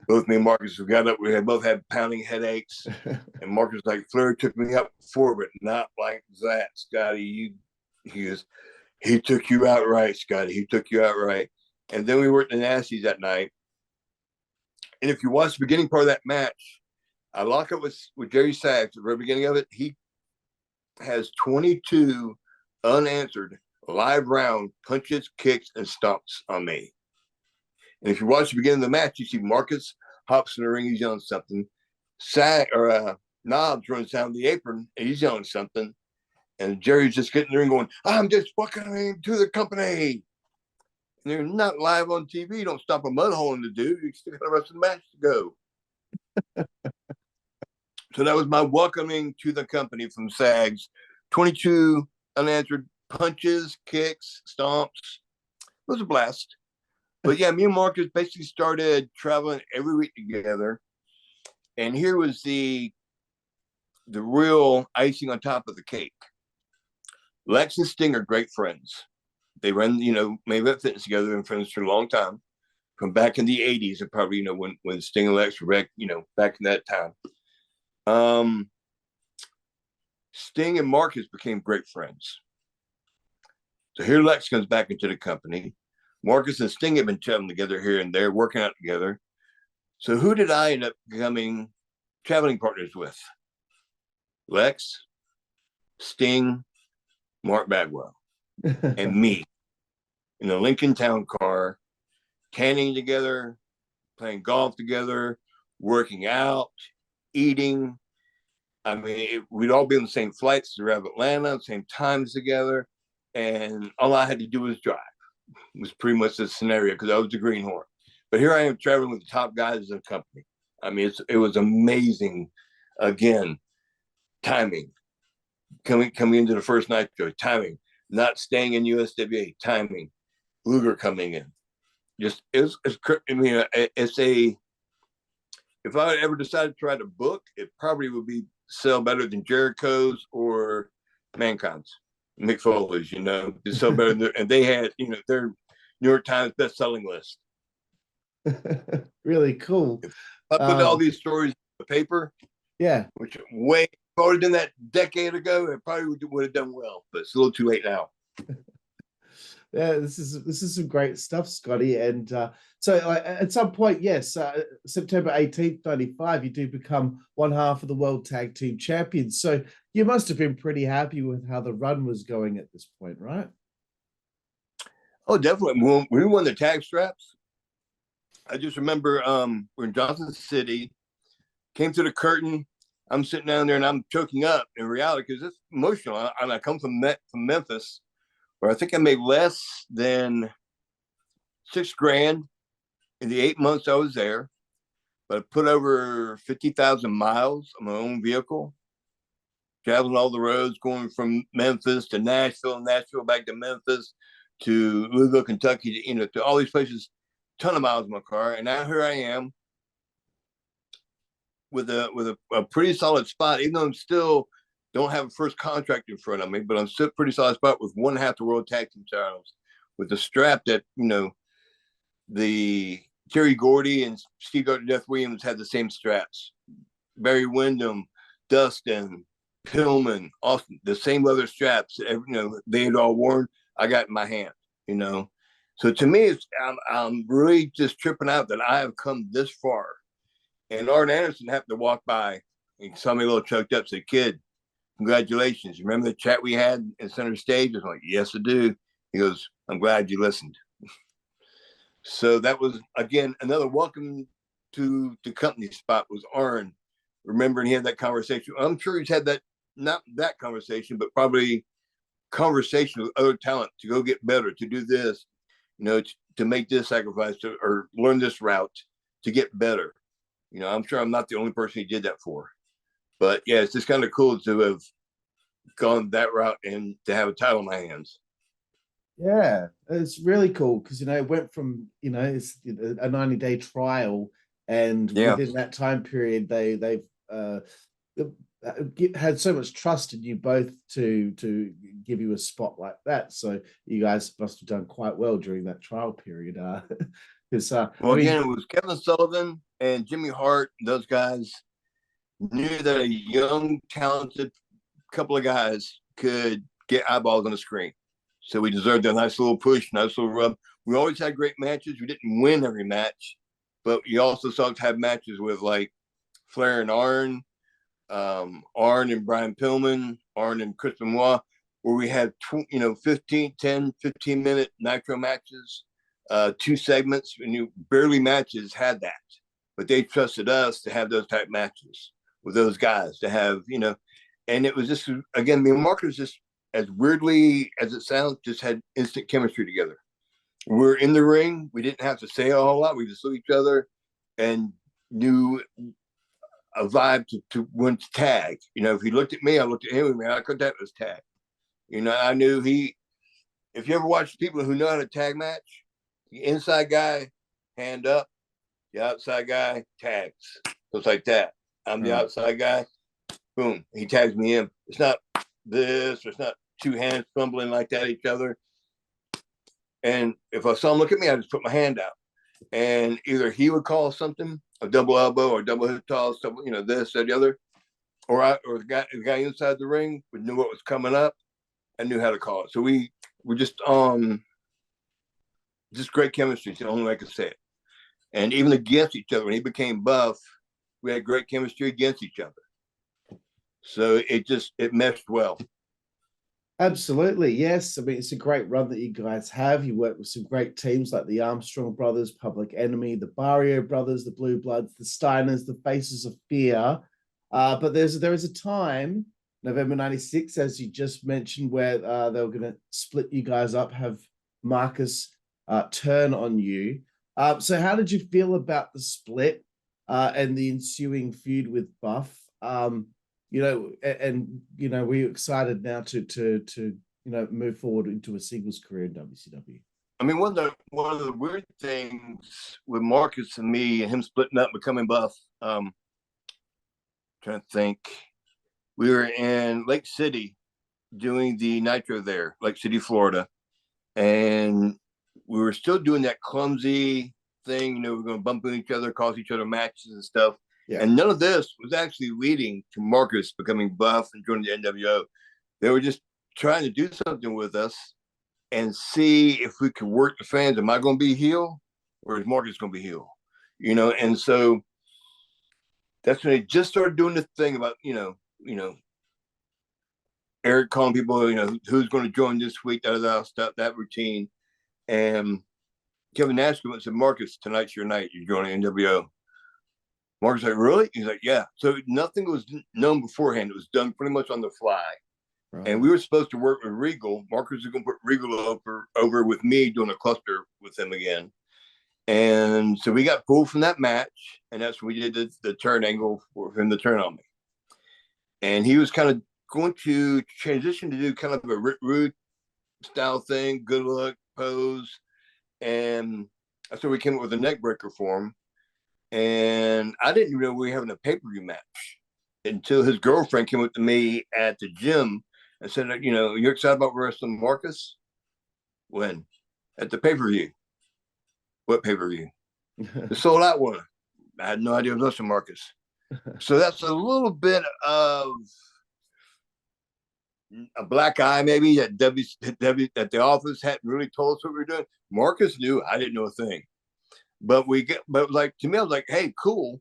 Both me and Marcus, we got up, both had pounding headaches. And Marcus was like, Flair took me up before, but not like that, Scotty. He took you out right, Scotty. He took you out right. And then we worked the Nasties that night. And if you watch the beginning part of that match, I lock up with Jerry Sachs at the very beginning of it. He has 22 unanswered live round punches, kicks, and stomps on me. And if you watch the beginning of the match, you see Marcus hops in the ring, he's yelling something. Knobs runs down the apron, and he's yelling something. And Jerry's just getting in the ring going, I'm just welcoming to the company. And they're not live on TV. You don't stop a mud hole in the dude. You still got the rest of the match to go. So that was my welcoming to the company from SAGS. 22 unanswered punches, kicks, stomps. It was a blast. But yeah, me and Marcus basically started traveling every week together. And here was the real icing on top of the cake. Lex and Sting are great friends. They run, main event fitness together and friends for a long time. From back in the 80s, and probably, when Sting and Lex were back, back in that time. Sting and Marcus became great friends. So here Lex comes back into the company. Marcus and Sting have been traveling together here and there, working out together. So who did I end up becoming traveling partners with? Lex, Sting, Mark Bagwell, and me in a Lincoln Town car, tanning together, playing golf together, working out, eating. I mean, we'd all be on the same flights around Atlanta, same times together, and all I had to do was drive. It was pretty much the scenario because I was the greenhorn. But here I am traveling with the top guys in the company. I mean, it was amazing. Again, timing. Coming into the first night, timing. Not staying in USWA, timing. Luger coming in. Just, it's if I ever decided to try to book, it probably would be sell better than Jericho's or Mankind's. Mick Foley's, they sell better than and they had, their New York Times best-selling list. Really cool. If I put all these stories in the paper, yeah, which way forward than that decade ago, it probably would have done well, but it's a little too late now. Yeah, this is some great stuff, Scotty. And So at some point, yes, September 18th, 95, you do become one half of the World Tag Team Champions. So you must have been pretty happy with how the run was going at this point, right? Oh, definitely. When we won the tag straps, I just remember we're in Johnson City, came to the curtain. I'm sitting down there and I'm choking up in reality because it's emotional. And I come from Memphis, where I think I made less than $6,000 in the 8 months I was there, but I put over 50,000 miles on my own vehicle, traveling all the roads, going from Memphis to Nashville back to Memphis to Louisville, Kentucky, to all these places, ton of miles in my car. And now here I am with a pretty solid spot, even though I'm still don't have a first contract in front of me, but I'm still pretty solid spot with one half the World Tag Team titles, with the strap that, the Terry Gordy and Steve Death Williams had the same straps. Barry Windham, Dustin, Pillman, Austin, the same leather straps, they had all worn. I got in my hand, So to me, I'm really just tripping out that I have come this far. And Arn Anderson happened to walk by and saw me a little choked up, said, "Kid, congratulations. Remember the chat we had in center stage?" I was like, "Yes, I do." He goes, "I'm glad you listened." So that was, again, another welcome to the company spot was Arn. Remembering he had that conversation. I'm sure he's had that, not that conversation, but probably conversation with other talent to go get better, to do this, to make this sacrifice or learn this route to get better. I'm sure I'm not the only person he did that for. But yeah, it's just kind of cool to have gone that route and to have a title in my hands. Yeah, it's really cool because it went from it's a 90-day trial, and within that time period, they've had so much trust in you both to give you a spot like that. So you guys must have done quite well during that trial period. Again, it was Kevin Sullivan and Jimmy Hart. Those guys knew that a young, talented couple of guys could get eyeballs on the screen. So we deserved a nice little push, nice little rub. We always had great matches. We didn't win every match, but you also saw us have matches with like Flair and Arn, Arn and Brian Pillman, Arn and Chris Benoit, where we had 15-minute nitro matches, 2 segments. And barely matches had that, but they trusted us to have those type matches with those guys, to have, and it was just, again, me and Marcus, just as weirdly as it sounds, just had instant chemistry together. We're in the ring. We didn't have to say a whole lot. We just saw each other and knew a vibe to when to tag. If he looked at me, I looked at him. I could that was tag. I knew if you ever watch people who know how to tag match, the inside guy, hand up, the outside guy tags. So it's like that. I'm the outside guy. Boom. He tags me in. It's not this. It's not 2 hands fumbling like that at each other. And if I saw him look at me, I just put my hand out. And either he would call something, a double elbow or double hip toss, this or the other, or the guy inside the ring would knew what was coming up and knew how to call it. So we were just great chemistry. It's the only way I could say it. And even against each other, when he became buff, we had great chemistry against each other. So it meshed well. Absolutely, yes. I mean, it's a great run that you guys have. You work with some great teams like the Armstrong brothers, Public Enemy, the Barrio brothers, the Blue Bloods, the Steiners, the Faces of Fear. But there is a time, November 96, as you just mentioned, where they were going to split you guys up, have Marcus turn on you. So how did you feel about the split and the ensuing feud with Buff? Were you excited now to move forward into a singles career in WCW? I mean, one of the weird things with Marcus and me and him splitting up, becoming Buff, trying to think, we were in Lake City doing the Nitro there, Lake City, Florida, and we were still doing that clumsy thing, we're going to bump into each other, cause each other matches and stuff. Yeah. And none of this was actually leading to Marcus becoming Buff and joining the NWO. They were just trying to do something with us and see if we could work the fans. Am I going to be heel whereas Marcus is going to be heel, and so that's when they just started doing this thing about, Eric calling people, who's going to join this week, that routine. And Kevin Nash went and said, Marcus, tonight's your night. You're joining NWO. Marcus was like, really? He's like, yeah. So nothing was known beforehand. It was done pretty much on the fly. Right. And we were supposed to work with Regal. Marcus was going to put Regal over with me doing a cluster with him again. And so we got pulled from that match. And that's when we did the turn angle for him to turn on me. And he was kind of going to transition to do kind of a Rick Rude style thing, good look, pose. And that's where we came up with a neck breaker for him. And I didn't even know we were having a pay-per-view match until his girlfriend came up to me at the gym and said, you're excited about wrestling Marcus? When? At the pay-per-view. What pay-per-view? The sold out one. I had no idea it was wrestling Marcus. So that's a little bit of a black eye, maybe, that at the office hadn't really told us what we were doing. Marcus knew. I didn't know a thing. But like, to me, I was like, hey, cool.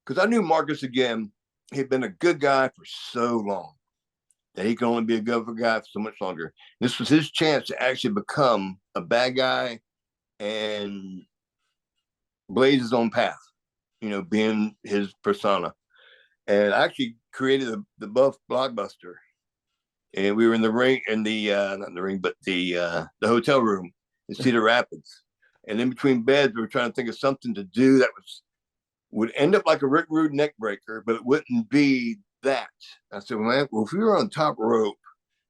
Because I knew Marcus, again, he'd been a good guy for so long that he could only be a good guy for so much longer. This was his chance to actually become a bad guy and blaze his own path, being his persona. And I actually created the Buff Blockbuster. And we were in the ring, not in the ring, but the hotel room in Cedar Rapids. And in between beds, we were trying to think of something to do that would end up like a Rick Rude neck breaker, but it wouldn't be that. I said, well, if we were on top rope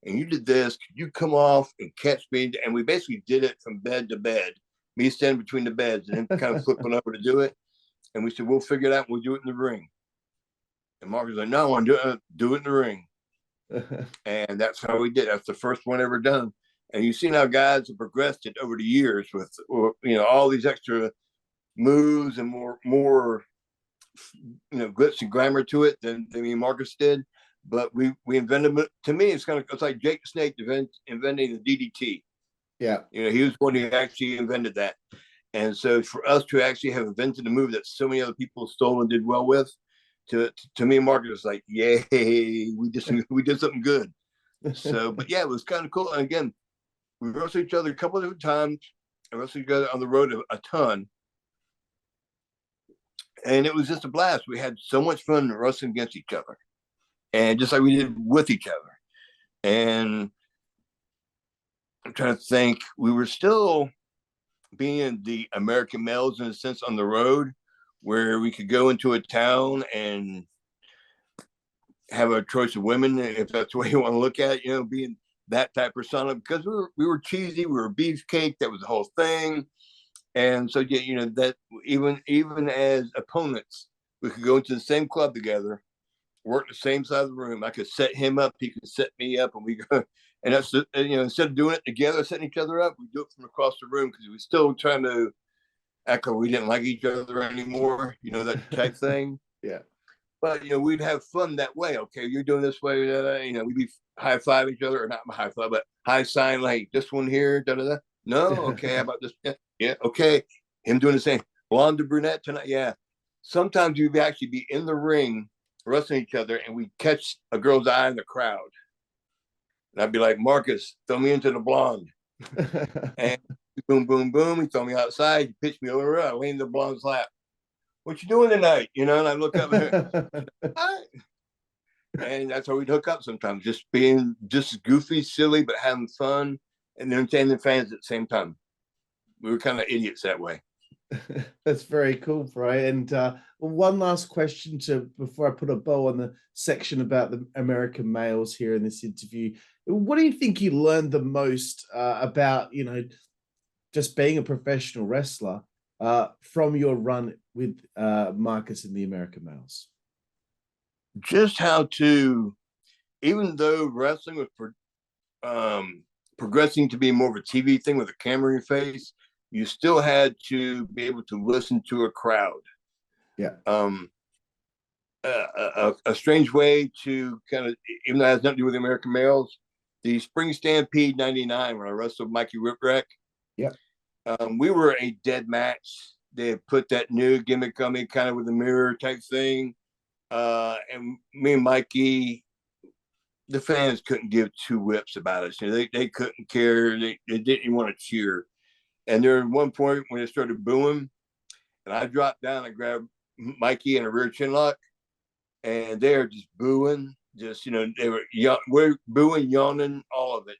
and you did this, could you come off and catch me? And we basically did it from bed to bed, me standing between the beds and him kind of flipping over to do it. And we said, we'll figure it out. We'll do it in the ring. And Mark was like, no, I want to do it in the ring. And that's how we did. That's the first one ever done. And you've seen how guys have progressed it over the years with, all these extra moves and more glitz and glamour to it than Marcus did. But we invented it. To me, it's like Jake the Snake inventing the DDT. Yeah. He was one who actually invented that. And so for us to actually have invented a move that so many other people stole and did well with, to me, Marcus was like, yay, we did something good. So, but yeah, it was kind of cool. And again, we wrestled each other a couple of different times. I wrestled each other on the road a ton. And it was just a blast. We had so much fun wrestling against each other. And just like we did with each other. And I'm trying to think, we were still being the American males in a sense on the road, where we could go into a town and have a choice of women, if that's the way you want to look at it, being that type of persona, because we were cheesy, we were beefcake, that was the whole thing. And so, yeah, that even as opponents, we could go into the same club together, work the same side of the room. I could set him up, he could set me up, and we go. And that's, instead of doing it together, setting each other up, we do it from across the room, because we were still trying to echo we didn't like each other anymore, that type thing. Yeah. But, we'd have fun that way. Okay, you're doing this way, we'd be high-five each other, or not high-five, but high sign, like this one here, da-da-da. No, okay, how about this? Yeah, okay. Him doing the same. Blonde to brunette tonight, yeah. Sometimes you'd actually be in the ring wrestling each other, and we'd catch a girl's eye in the crowd. And I'd be like, Marcus, throw me into the blonde. And boom, boom, boom. He throw me outside. He pitched me over. I lay in the blonde's lap. What you doing tonight? And I look up here. And that's how we'd hook up sometimes. Just being just goofy, silly, but having fun and entertaining fans at the same time. We were kind of idiots that way. That's very cool, Brian. And one last question before I put a bow on the section about the American males here in this interview. What do you think you learned the most about, just being a professional wrestler from your run with Marcus and the American males? Just how to, even though wrestling was progressing to be more of a TV thing with a camera in your face, you still had to be able to listen to a crowd. Yeah. A strange way to kind of, even though it has nothing to do with the American males, the Spring Stampede '99, when I wrestled Mikey Whipwreck. Yeah. We were a dead match. They had put that new gimmick on me, kind of with a mirror type thing. And me and Mikey, the fans couldn't give two whips about us. You know, they couldn't care. They didn't even want to cheer. And there was one point when they started booing, and I dropped down and grabbed Mikey in a rear chin lock, and they were just booing. Just, you know, we're booing, yawning, all of it.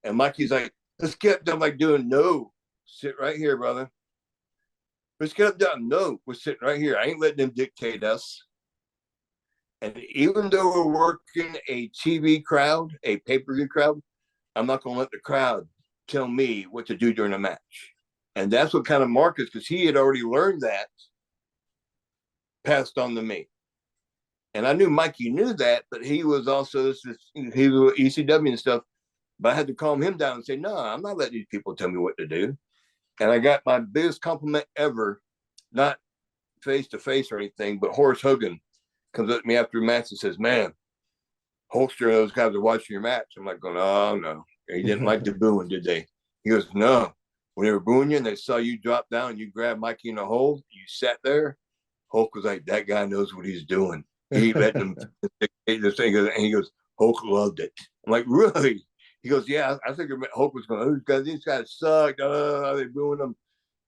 And Mikey's like, let's get up. I'm like, no, sit right here, brother. Let's get up, down. No, we're sitting right here. I ain't letting them dictate us. And even though we're working a TV crowd, a pay-per-view crowd, I'm not going to let the crowd tell me what to do during a match. And that's what kind of Marcus, because he had already learned that, passed on to me. And I knew Mikey knew that, but he was also, he was ECW and stuff. But I had to calm him down and say, no, I'm not letting these people tell me what to do. And I got my biggest compliment ever, not face-to-face or anything, but Horace Hogan comes up to me after a match and says, man, Holster and those guys are watching your match. I'm like going, oh, no. He didn't like the booing, did they? He goes, no. When they were booing you and they saw you drop down and you grabbed Mikey in the hole, you sat there, Hulk was like, that guy knows what he's doing. He let them this thing, and he goes, Hulk loved it. I'm like, really? He goes, yeah, I think Hulk was going, these guys suck. Are they booing them?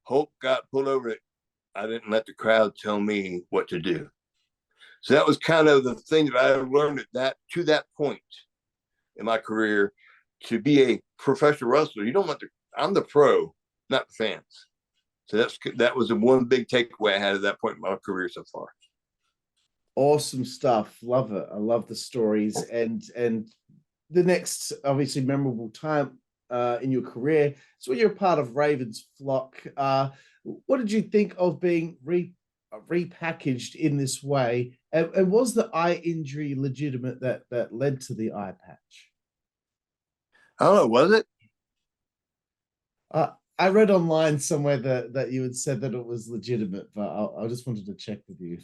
Hulk got pulled over it. I didn't let the crowd tell me what to do. So that was kind of the thing that I learned to that point in my career. To be a professional wrestler, you don't want to. I'm the pro, not the fans. So that was the one big takeaway I had at that point in my career so far. Awesome stuff. Love it. I love the stories and the next obviously memorable time in your career. So when you're a part of Raven's flock, what did you think of being repackaged in this way? And was the eye injury legitimate that led to the eye patch? I don't know, was it? I read online somewhere that you had said that it was legitimate, but I just wanted to check with you.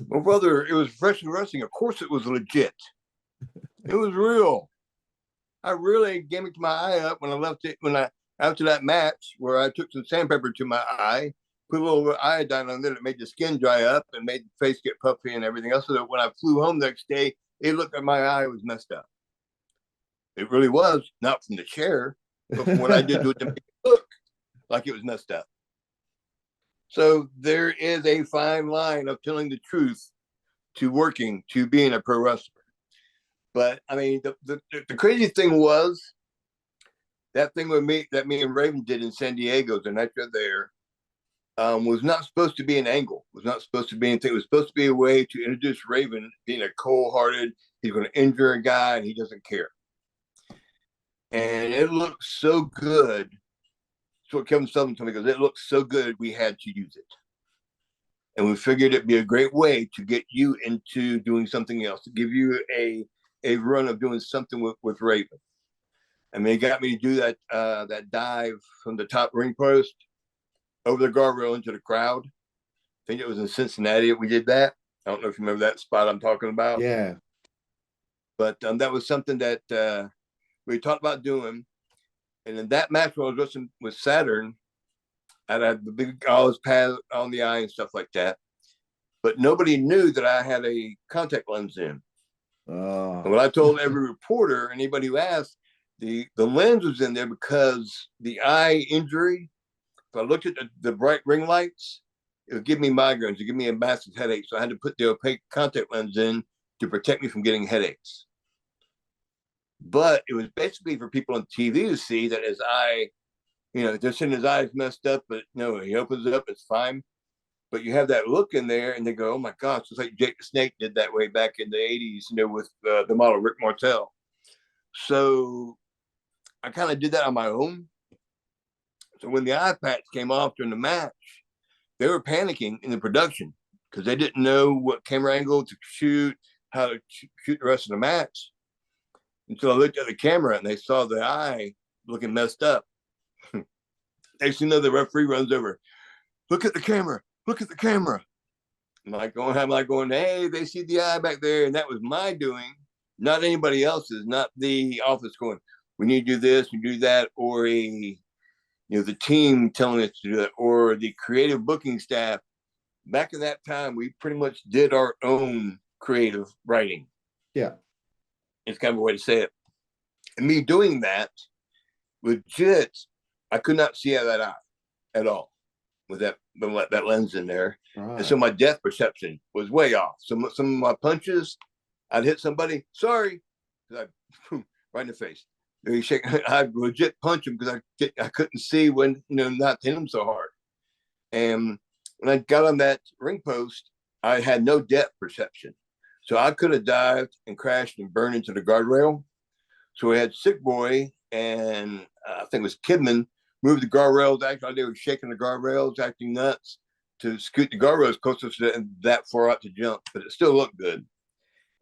Well, brother, it was professional wrestling. Of course it was legit. It was real. I really gimmicked my eye up when I left it, after that match where I took some sandpaper to my eye, put a little iodine on it, it made the skin dry up and made the face get puffy and everything else. So that when I flew home the next day, it looked like my eye was messed up. It really was, not from the chair, but from what I did to it to make it look like it was messed up. So there is a fine line of telling the truth to being a pro wrestler. But I mean, the crazy thing was that thing that me and Raven did in San Diego the night there was not supposed to be an angle. Was not supposed to be anything. It was supposed to be a way to introduce Raven being a cold-hearted. He's going to injure a guy and he doesn't care. And it looked so good. That's what Kevin Sullivan told me, because it looked so good, we had to use it. And we figured it'd be a great way to get you into doing something else, to give you a run of doing something with Raven. I mean, it got me to do that dive from the top ring post over the guardrail into the crowd. I think it was in Cincinnati that we did that. I don't know if you remember that spot I'm talking about. Yeah. But that was something that we talked about doing. And in that match when I was wrestling with Saturn, I had the big olive pad on the eye and stuff like that. But nobody knew that I had a contact lens in. Oh. And what I told every reporter, anybody who asked, the lens was in there because the eye injury, if I looked at the bright ring lights, it would give me migraines, it would give me a massive headache. So I had to put the opaque contact lens in to protect me from getting headaches. But it was basically for people on TV to see that his eye, they're saying his eye's messed up, but no, he opens it up, it's fine. But you have that look in there and they go, oh my gosh, it's like Jake the Snake did that way back in the 80s, with the model Rick Martel. So I kind of did that on my own. So when the eye patch came off during the match, they were panicking in the production because they didn't know what camera angle to shoot, how to shoot the rest of the match. Until I looked at the camera and they saw the eye looking messed up. Next thing you know, the referee runs over. Look at the camera. Look at the camera. I'm like going, hey, they see the eye back there. And that was my doing, not anybody else's, not the office going, we need to do this, we do that, or a the team telling us to do that, or the creative booking staff. Back in that time, we pretty much did our own creative writing. Yeah. It's kind of a way to say it. And me doing that, legit, I could not see out of that eye at all with that lens in there. Right. And so my depth perception was way off. Some of my punches, I'd hit somebody, sorry, right in the face. I'd legit punch him because I couldn't see when, not to hit him so hard. And when I got on that ring post, I had no depth perception. So I could have dived and crashed and burned into the guardrail. So we had Sick Boy and I think it was Kidman move the guardrails. Actually, they were shaking the guardrails, acting nuts to scoot the guardrails closer to that far out to jump, but it still looked good.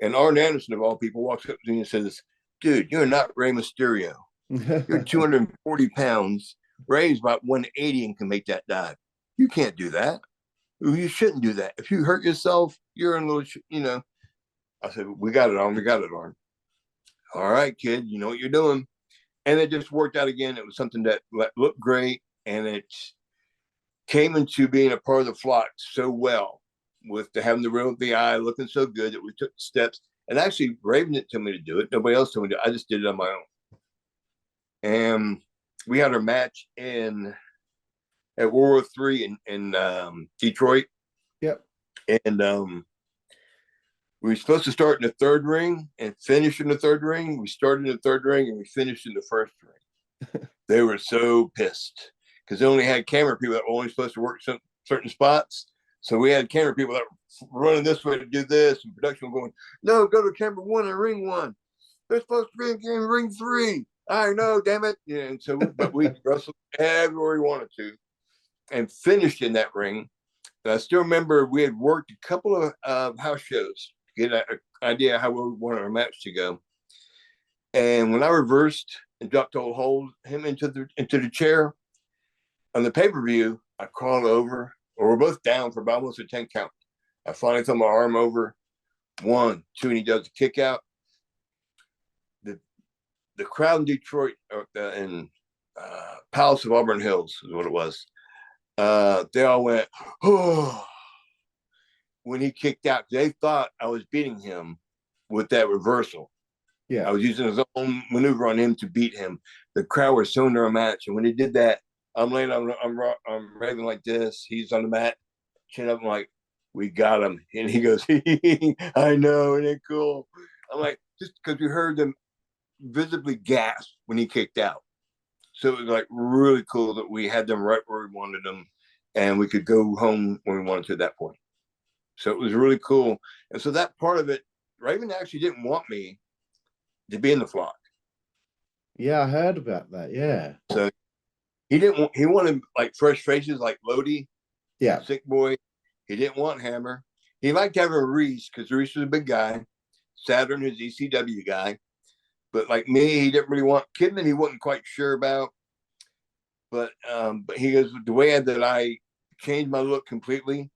And Arn Anderson, of all people, walks up to me and says, dude, you're not Rey Mysterio. You're 240 pounds. Ray's about 180 and can make that dive. You can't do that. You shouldn't do that. If you hurt yourself, you're in a little, I said, we got it on. All right, kid, you know what you're doing. And it just worked out again. It was something that looked great. And it came into being a part of the flock so well with having the real of the eye looking so good that we took steps. And actually, Raven didn't tell me to do it. Nobody else told me to do it. I just did it on my own. And we had our match at World War III in Detroit. Yep. And we were supposed to start in the third ring and finish in the third ring. We started in the third ring and we finished in the first ring. They were so pissed because they only had camera people that were only supposed to work certain spots. So we had camera people that were running this way to do this, and production was going, no, go to camera 1 and ring 1. They're supposed to be in ring 3. I know, damn it. Yeah, and so, but we wrestled everywhere we wanted to and finished in that ring. And I still remember we had worked a couple of house shows to get an idea how we wanted our match to go. And when I reversed and dropped to hold him into the chair on the pay-per-view, I crawled over, or we're both down for about almost a 10 count. I finally throw my arm over, 1, 2, and he does a kick out. The crowd in Detroit in Palace of Auburn Hills is what it was. They all went, oh, when he kicked out. They thought I was beating him with that reversal. Yeah, I was using his own maneuver on him to beat him. The crowd was so in their match, and when he did that, I'm laying on, I'm raving like this. He's on the mat, chin up. I'm like, we got him, and he goes, I know, isn't it cool? I'm like, just because we heard them visibly gasp when he kicked out. So it was like really cool that we had them right where we wanted them, and we could go home when we wanted to at that point. So it was really cool. And so that part of it, Raven actually didn't want me to be in the flock. Yeah, I heard about that. Yeah. So he wanted like fresh faces like Lodi, yeah, Sick Boy. He didn't want Hammer. He liked having Reese because Reese was a big guy. Saturn is ECW guy. But like me, he didn't really want Kidman. He wasn't quite sure about. But he goes, the way that I changed my look completely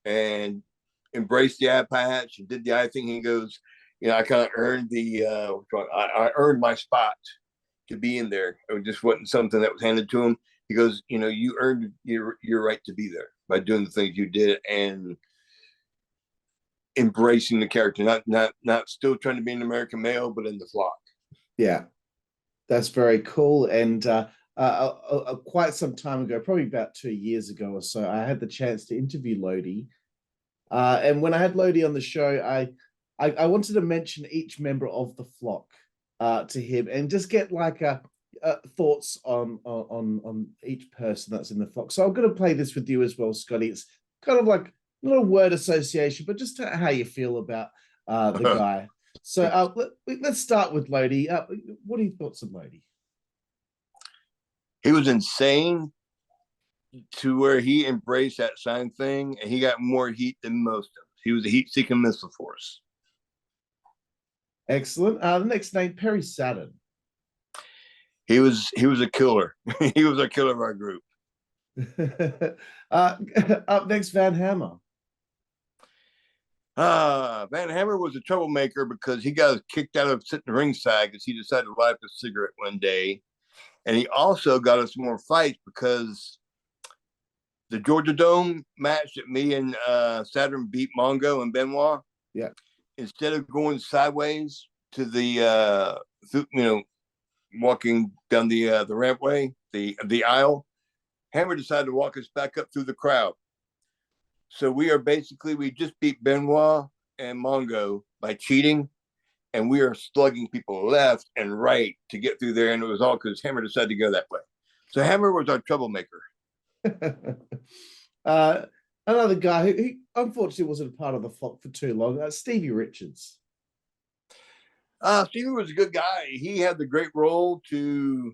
and embraced the eye patch and did the eye thing, he goes, I kind of earned I earned my spot to be in there. It just wasn't something that was handed to him. He goes, you earned your right to be there by doing the things you did and embracing the character, not still trying to be an American male, but in the flock. Yeah, that's very cool. And quite some time ago, probably about 2 years ago or so, I had the chance to interview Lodi. And when I had Lodi on the show, I wanted to mention each member of the flock to him and just get like thoughts on each person that's in the flock. So I'm going to play this with you as well, Scotty. It's kind of like not a word association, but just how you feel about the guy. So let's start with Lodi. What are your thoughts on Lodi? He was insane to where he embraced that sign thing, and he got more heat than most of us. He was a heat-seeking missile force. Excellent. The next name, Perry Saturn. He was a killer. He was a killer of our group. Up next, Van Hammer. Van Hammer was a troublemaker because he got kicked out of sitting ringside because he decided to light up a cigarette one day And he also got us more fights because the Georgia Dome match that me and Saturn beat Mongo and Benoit. Yeah. Instead of going sideways to the walking down the rampway, the aisle, Hammer decided to walk us back up through the crowd. So we just beat Benoit and Mongo by cheating, and we are slugging people left and right to get through there, and it was all because Hammer decided to go that way. So Hammer was our troublemaker. Another guy who unfortunately wasn't a part of the flock for too long, Stevie Richards. Stevie was a good guy. He had the great role to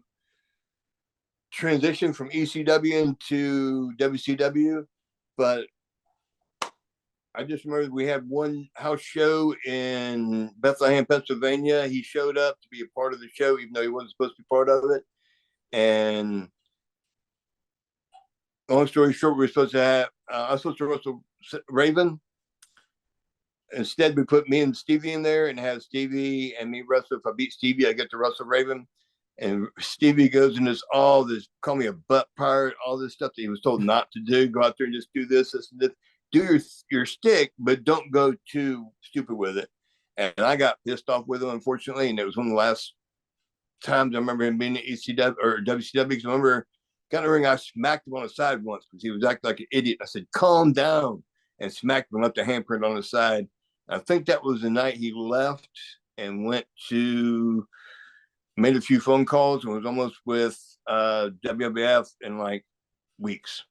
transition from ECW into WCW, but I just remember we had one house show in Bethlehem, Pennsylvania. He showed up to be a part of the show, even though he wasn't supposed to be part of it. And long story short, we were supposed to have, I was supposed to wrestle Raven. Instead, we put me and Stevie in there and had Stevie and me wrestle. If I beat Stevie, I get to wrestle Raven. And Stevie goes and does all this, call me a butt pirate, all this stuff that he was told not to do. Go out there and just do this, and this. Do your stick, but don't go too stupid with it. And I got pissed off with him, unfortunately. And it was one of the last times I remember him being at ECW or WCW. Because I remember got in the ring, I smacked him on the side once because he was acting like an idiot. I said, calm down, and smacked him, left a handprint on the side. I think that was the night he left and went to, made a few phone calls and was almost with WWF in like weeks.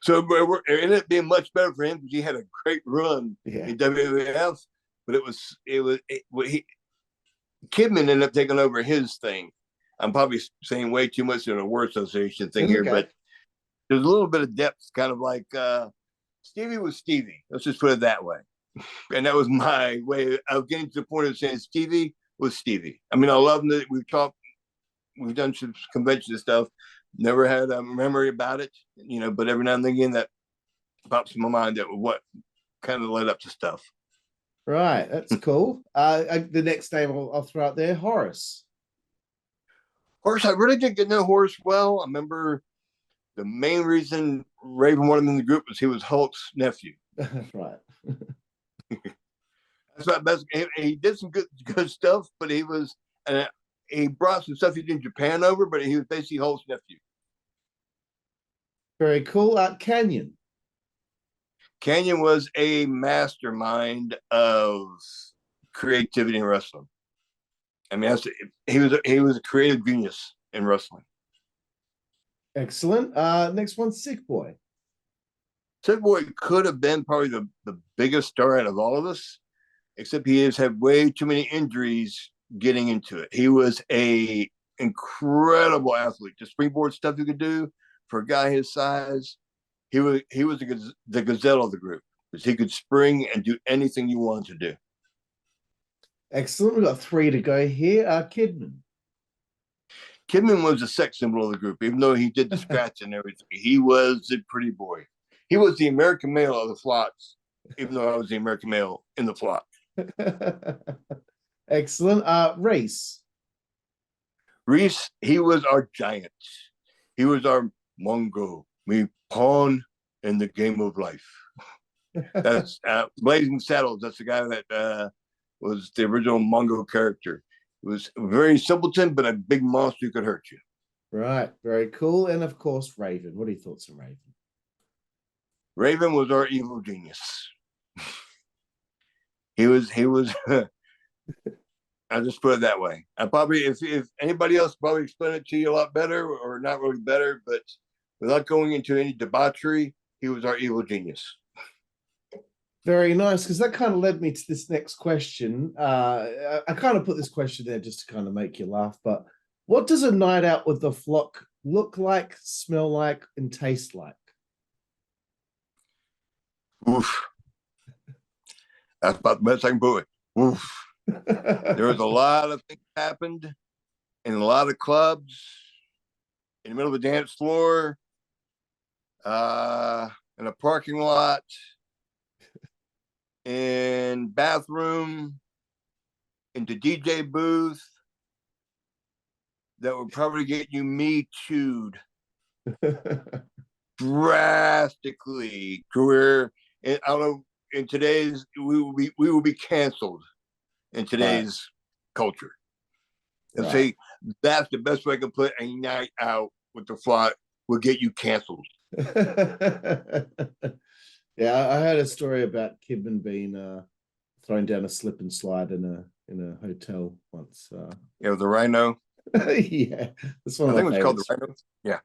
So it ended up being much better for him because he had a great run in WWF. But Kidman ended up taking over his thing. I'm probably saying way too much in a word association thing here, but there's a little bit of depth, kind of like Stevie was Stevie. Let's just put it that way. And that was my way of getting to the point of saying Stevie was Stevie. I mean, I love him. We've done some convention and stuff. Never had a memory about it, but every now and again that pops in my mind that what kind of led up to stuff. Right, that's cool. The next name I'll throw out there, Horace. Horace, I really didn't get to know Horace well. I remember the main reason Raven wanted him in the group was he was Hulk's nephew. Right. That's not best. He did some good stuff, but he brought some stuff he did in Japan over, but he was basically Hulk's nephew. Very cool. Canyon. Canyon was a mastermind of creativity in wrestling. I mean, he was a creative genius in wrestling. Excellent. Next one, Sick Boy. Sick Boy could have been probably the biggest star out of all of us, except he has had way too many injuries getting into it. He was a incredible athlete. The springboard stuff he could do for a guy his size, he was the gazelle of the group because he could spring and do anything you wanted to do. Excellent. We've got 3 to go here. Kidman. Kidman was a sex symbol of the group, even though he did the scratch and everything. He was a pretty boy. He was the American male of the flocks, even though I was the American male in the flock. Excellent. Reese. Reese, he was our giant. He was our Mongo, me pawn in the game of life. That's Blazing Saddles. That's the guy that was the original Mongo character. It was very simpleton, but a big monster who could hurt you. Right. Very cool. And of course, Raven. What are your thoughts on Raven? Raven was our evil genius. He was I just put it that way. I probably, if anybody else probably explain it to you a lot better, or not really better, but without going into any debauchery, he was our evil genius. Very nice, because that kind of led me to this next question. I kind of put this question there just to kind of make you laugh, but what does a night out with the flock look like, smell like, and taste like? Oof. That's about the best I can put it. Oof. There was a lot of things happened in a lot of clubs, in the middle of the dance floor, in a parking lot, in bathroom, in the DJ booth, that would probably get you me too'd drastically to where I don't know, in today's we will be canceled in today's culture. And say that's the best way I can put a night out with the Flock will get you canceled. Yeah, I heard a story about Kidman being thrown down a slip and slide in a hotel once. Yeah, the Rhino. Yeah, that's one. I think it was called the Rhino.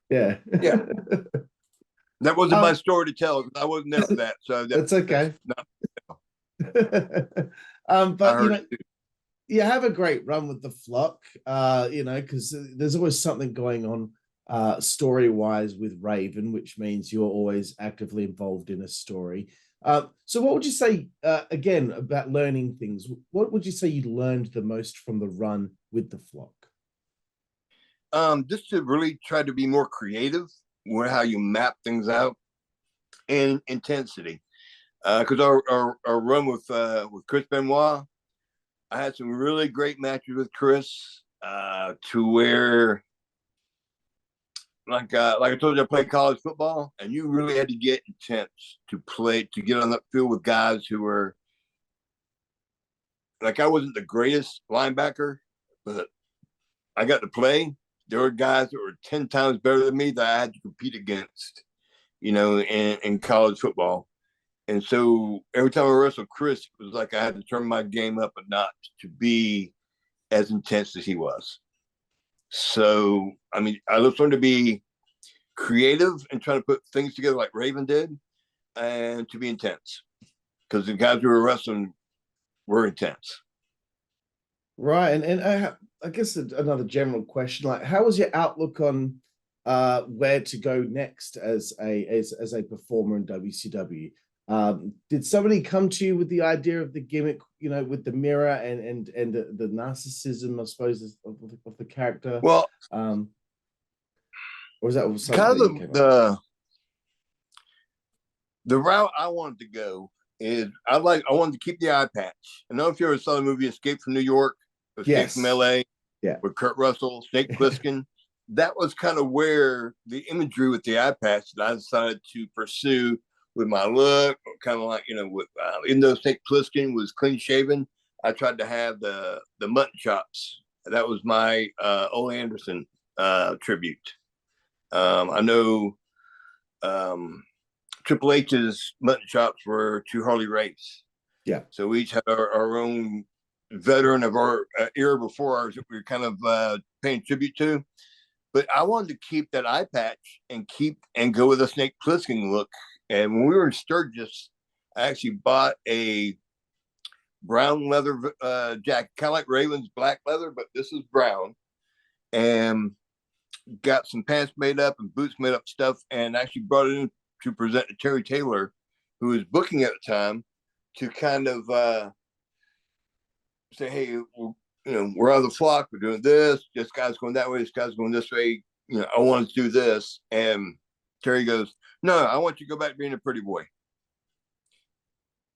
Yeah, yeah. That wasn't my story to tell. I wasn't there for that, so that's okay. That's but you know, you have a great run with the Flock. You know, because there's always something going on story-wise with Raven, which means you're always actively involved in a story. So what would you say, again, about learning things? What would you say you learned the most from the run with the Flock? Just to really try to be more creative with how you map things out and intensity. Because our run with Chris Benoit, I had some really great matches with Chris to where, like I told you, I played college football, and you really had to get intense to get on that field with guys who were like, I wasn't the greatest linebacker, but I got to play. There were guys that were 10 times better than me that I had to compete against, you know, in college football. And so every time I wrestled Chris, it was like I had to turn my game up a notch to be as intense as he was. So, I mean, I just learned to be creative and trying to put things together like Raven did, and to be intense, because the guys who were wrestling were intense. Right. And I guess another general question, like, how was your outlook on where to go next as a performer in WCW? Did somebody come to you with the idea of the gimmick, you know, with the mirror and the narcissism, I suppose, of the character? Well, or was that kind of the route I wanted to go is I wanted to keep the eye patch. I know if you ever saw the movie Escape from New York, Escape from LA, with Kurt Russell, Snake Plissken, that was kind of where the imagery with the eye patch that I decided to pursue with my look, kind of like, you know, with even though Snake Plissken was clean shaven, I tried to have the mutton chops. That was my Ole Anderson tribute. I know Triple H's mutton chops were to Harley Race. Yeah. So we each had our own veteran of our era before ours that we were kind of paying tribute to. But I wanted to keep that eye patch and go with a Snake Plissken look. And when we were in Sturgis, I actually bought a brown leather jacket, kind of like Raven's black leather, but this is brown. And got some pants made up and boots made up stuff, and actually brought it in to present to Terry Taylor, who was booking at the time, to kind of say, hey, you know, we're on the Flock, we're doing this guy's going that way, this guy's going this way, you know, I want to do this. And Terry goes, no, I want you to go back to being a pretty boy.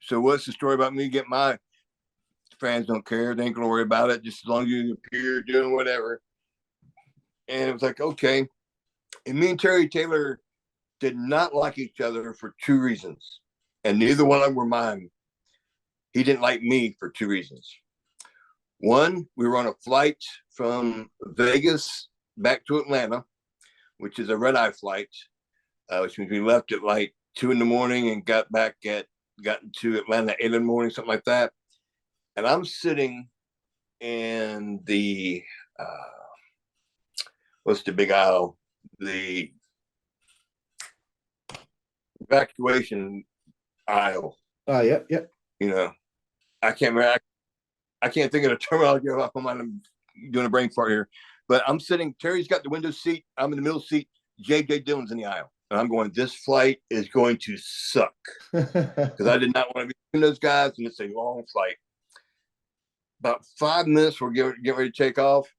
So what's the story about me getting my fans don't care, they ain't gonna worry about it, just as long as you appear doing whatever. And it was like, okay. And me and Terry Taylor did not like each other for two reasons. And neither one of them were mine. He didn't like me for two reasons. One, we were on a flight from Vegas back to Atlanta, which is a red-eye flight, which means we left at like 2 a.m. and got to Atlanta at 8 a.m, something like that. And I'm sitting in the what's the big aisle? The evacuation aisle. Oh, yep. You know, I can't remember. I can't think of the terminology off my mind. I'm doing a brain fart here. But I'm sitting, Terry's got the window seat. I'm in the middle seat. J.J. Dillon's in the aisle. And I'm going, this flight is going to suck. Because I did not want to be between those guys, and it's a long flight. About 5 minutes, we're getting ready to take off.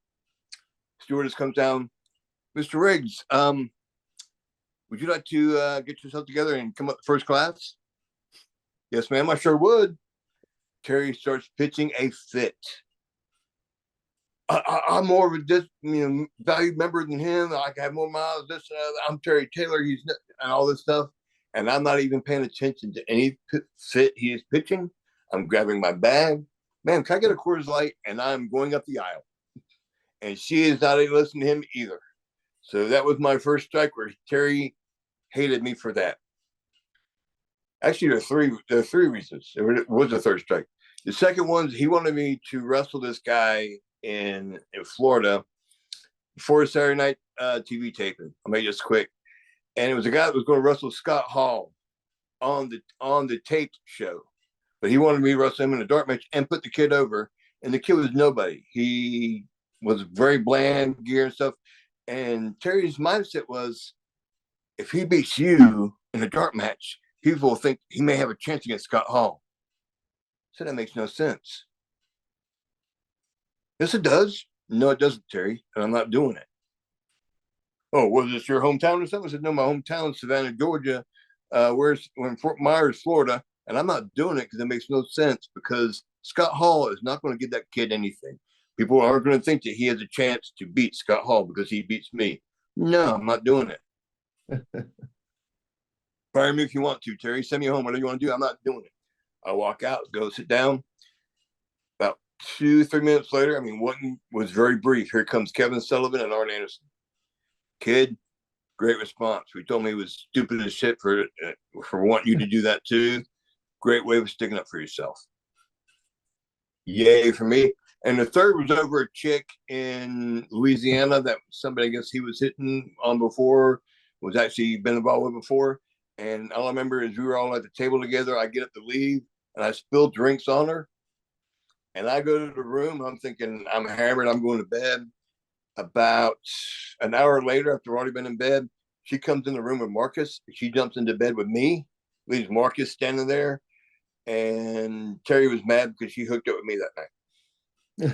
Stewardess comes down. Mr. Riggs, would you like to get yourself together and come up first class? Yes, ma'am, I sure would. Terry starts pitching a fit. I'm more of a valued member than him. I have more miles. This and that. I'm Terry Taylor. He's not, and all this stuff, and I'm not even paying attention to any fit he is pitching. I'm grabbing my bag. Man, can I get a Coors Light? And I'm going up the aisle. And she is not even listening to him either. So that was my first strike where Terry hated me for that. Actually, there are three reasons. There was a third strike. The second one is he wanted me to wrestle this guy in Florida before a Saturday night TV taping. I'll make this quick. And it was a guy that was going to wrestle Scott Hall on the taped show. But he wanted me to wrestle him in a dark match and put the kid over. And the kid was nobody. He was very bland gear and stuff. And Terry's mindset was, if he beats you in a dark match, people will think he may have a chance against Scott Hall. So that makes no sense. Yes, it does. No, it doesn't, Terry. And I'm not doing it. Oh, was this your hometown or something? I said, no, my hometown is Savannah, Georgia. We're in Fort Myers, Florida. And I'm not doing it because it makes no sense, because Scott Hall is not going to give that kid anything. People aren't going to think that he has a chance to beat Scott Hall because he beats me. No, I'm not doing it. Fire me if you want to, Terry. Send me home. Whatever you want to do, I'm not doing it. I walk out, go sit down. About 2-3 minutes later, what was very brief. Here comes Kevin Sullivan and Arn Anderson. Kid, great response. We told me he was stupid as shit for wanting you to do that too. Great way of sticking up for yourself. Yay for me. And the third was over a chick in Louisiana that somebody, I guess he was hitting on before, was actually been involved with before. And all I remember is we were all at the table together. I get up to leave and I spilled drinks on her. And I go to the room. I'm thinking I'm hammered. I'm going to bed. About an hour later, after I've already been in bed, she comes in the room with Marcus. She jumps into bed with me, leaves Marcus standing there. And Terry was mad because she hooked up with me that night.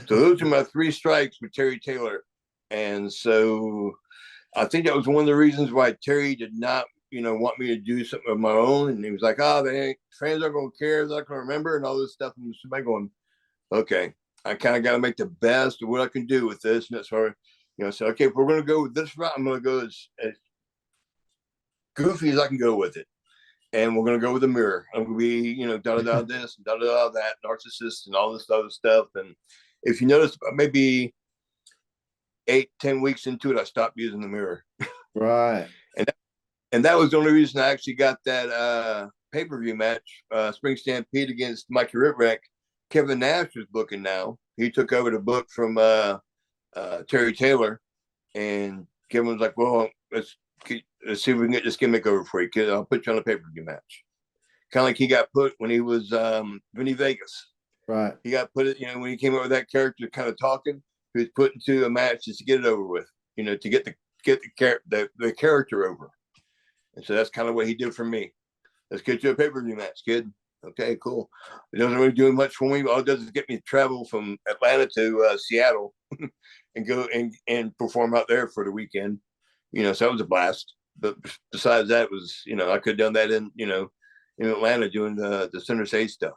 So those are my 3 strikes with Terry Taylor. And so I think that was one of the reasons why Terry did not, want me to do something of my own. And he was like, fans aren't going to care. They're not going to remember and all this stuff. And somebody going, okay, I kind of got to make the best of what I can do with this. And that's why, so, okay, if we're going to go with this route, I'm going to go as goofy as I can go with it. And we're going to go with the mirror. I'm going to be, da-da-da this, and da-da-da that, narcissist, and all this other stuff. And if you notice, maybe 8-10 weeks into it, I stopped using the mirror. Right. And that was the only reason I actually got that pay-per-view match, Spring Stampede against Mikey Ritvrack. Kevin Nash was booking now. He took over the book from Terry Taylor. And Kevin was like, well, let's see if we can get this gimmick over for you, kid. I'll put you on a pay-per-view match. Kind of like he got put when he was Vinny Vegas. Right. He got put, when he came up with that character kind of talking, he was put into a match just to get it over with, to get the character over. And so that's kind of what he did for me. Let's get you a pay-per-view match, kid. Okay, cool. It doesn't really do much for me. All it does is get me to travel from Atlanta to Seattle and go and perform out there for the weekend. So that was a blast. But besides that, it was, I could have done that in Atlanta doing the Center Stage stuff.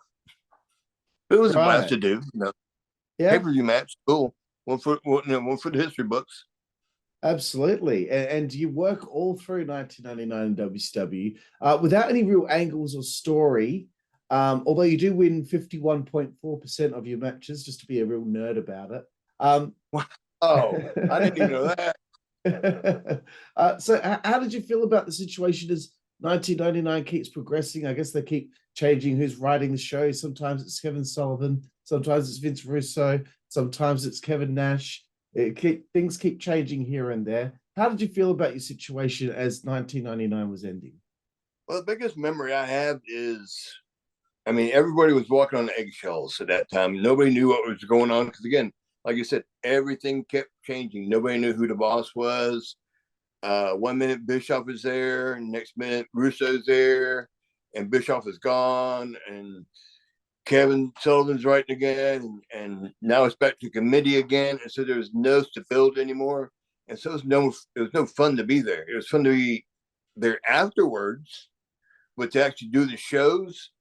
But it was a blast to do. Yeah. Pay-per-view match, cool. One for the history books. Absolutely. And you work all through 1999 in WCW without any real angles or story. Although you do win 51.4% of your matches, just to be a real nerd about it. Oh, I didn't even know that. So how did you feel about the situation as 1999 keeps progressing? I guess they keep changing who's writing the show. Sometimes it's Kevin Sullivan. Sometimes it's Vince Russo. Sometimes it's Kevin Nash. Things keep changing here and there. How did you feel about your situation as 1999 was ending? Well, the biggest memory I have is, everybody was walking on eggshells at that time. Nobody knew what was going on because, again, like you said, everything kept changing. Nobody knew who the boss was. 1 minute Bischoff is there, and next minute Russo's there, and Bischoff is gone, and Kevin Sullivan's writing again, and now it's back to committee again, and so there's no stability anymore, and so it was no fun to be there. It was fun to be there afterwards, but to actually do the shows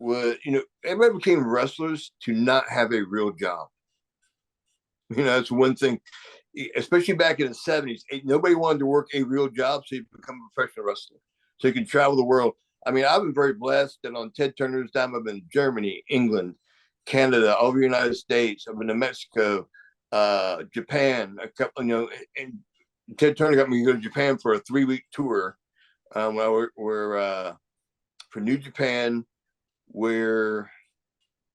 was, everybody became wrestlers to not have a real job. That's one thing, especially back in the 70s. Nobody wanted to work a real job, so you become a professional wrestler. So you can travel the world. I mean, I've been very blessed that on Ted Turner's time, I've been to Germany, England, Canada, all over the United States. I've been to Mexico, Japan, a couple, and Ted Turner got me to go to Japan for a 3-week tour. We're for New Japan, where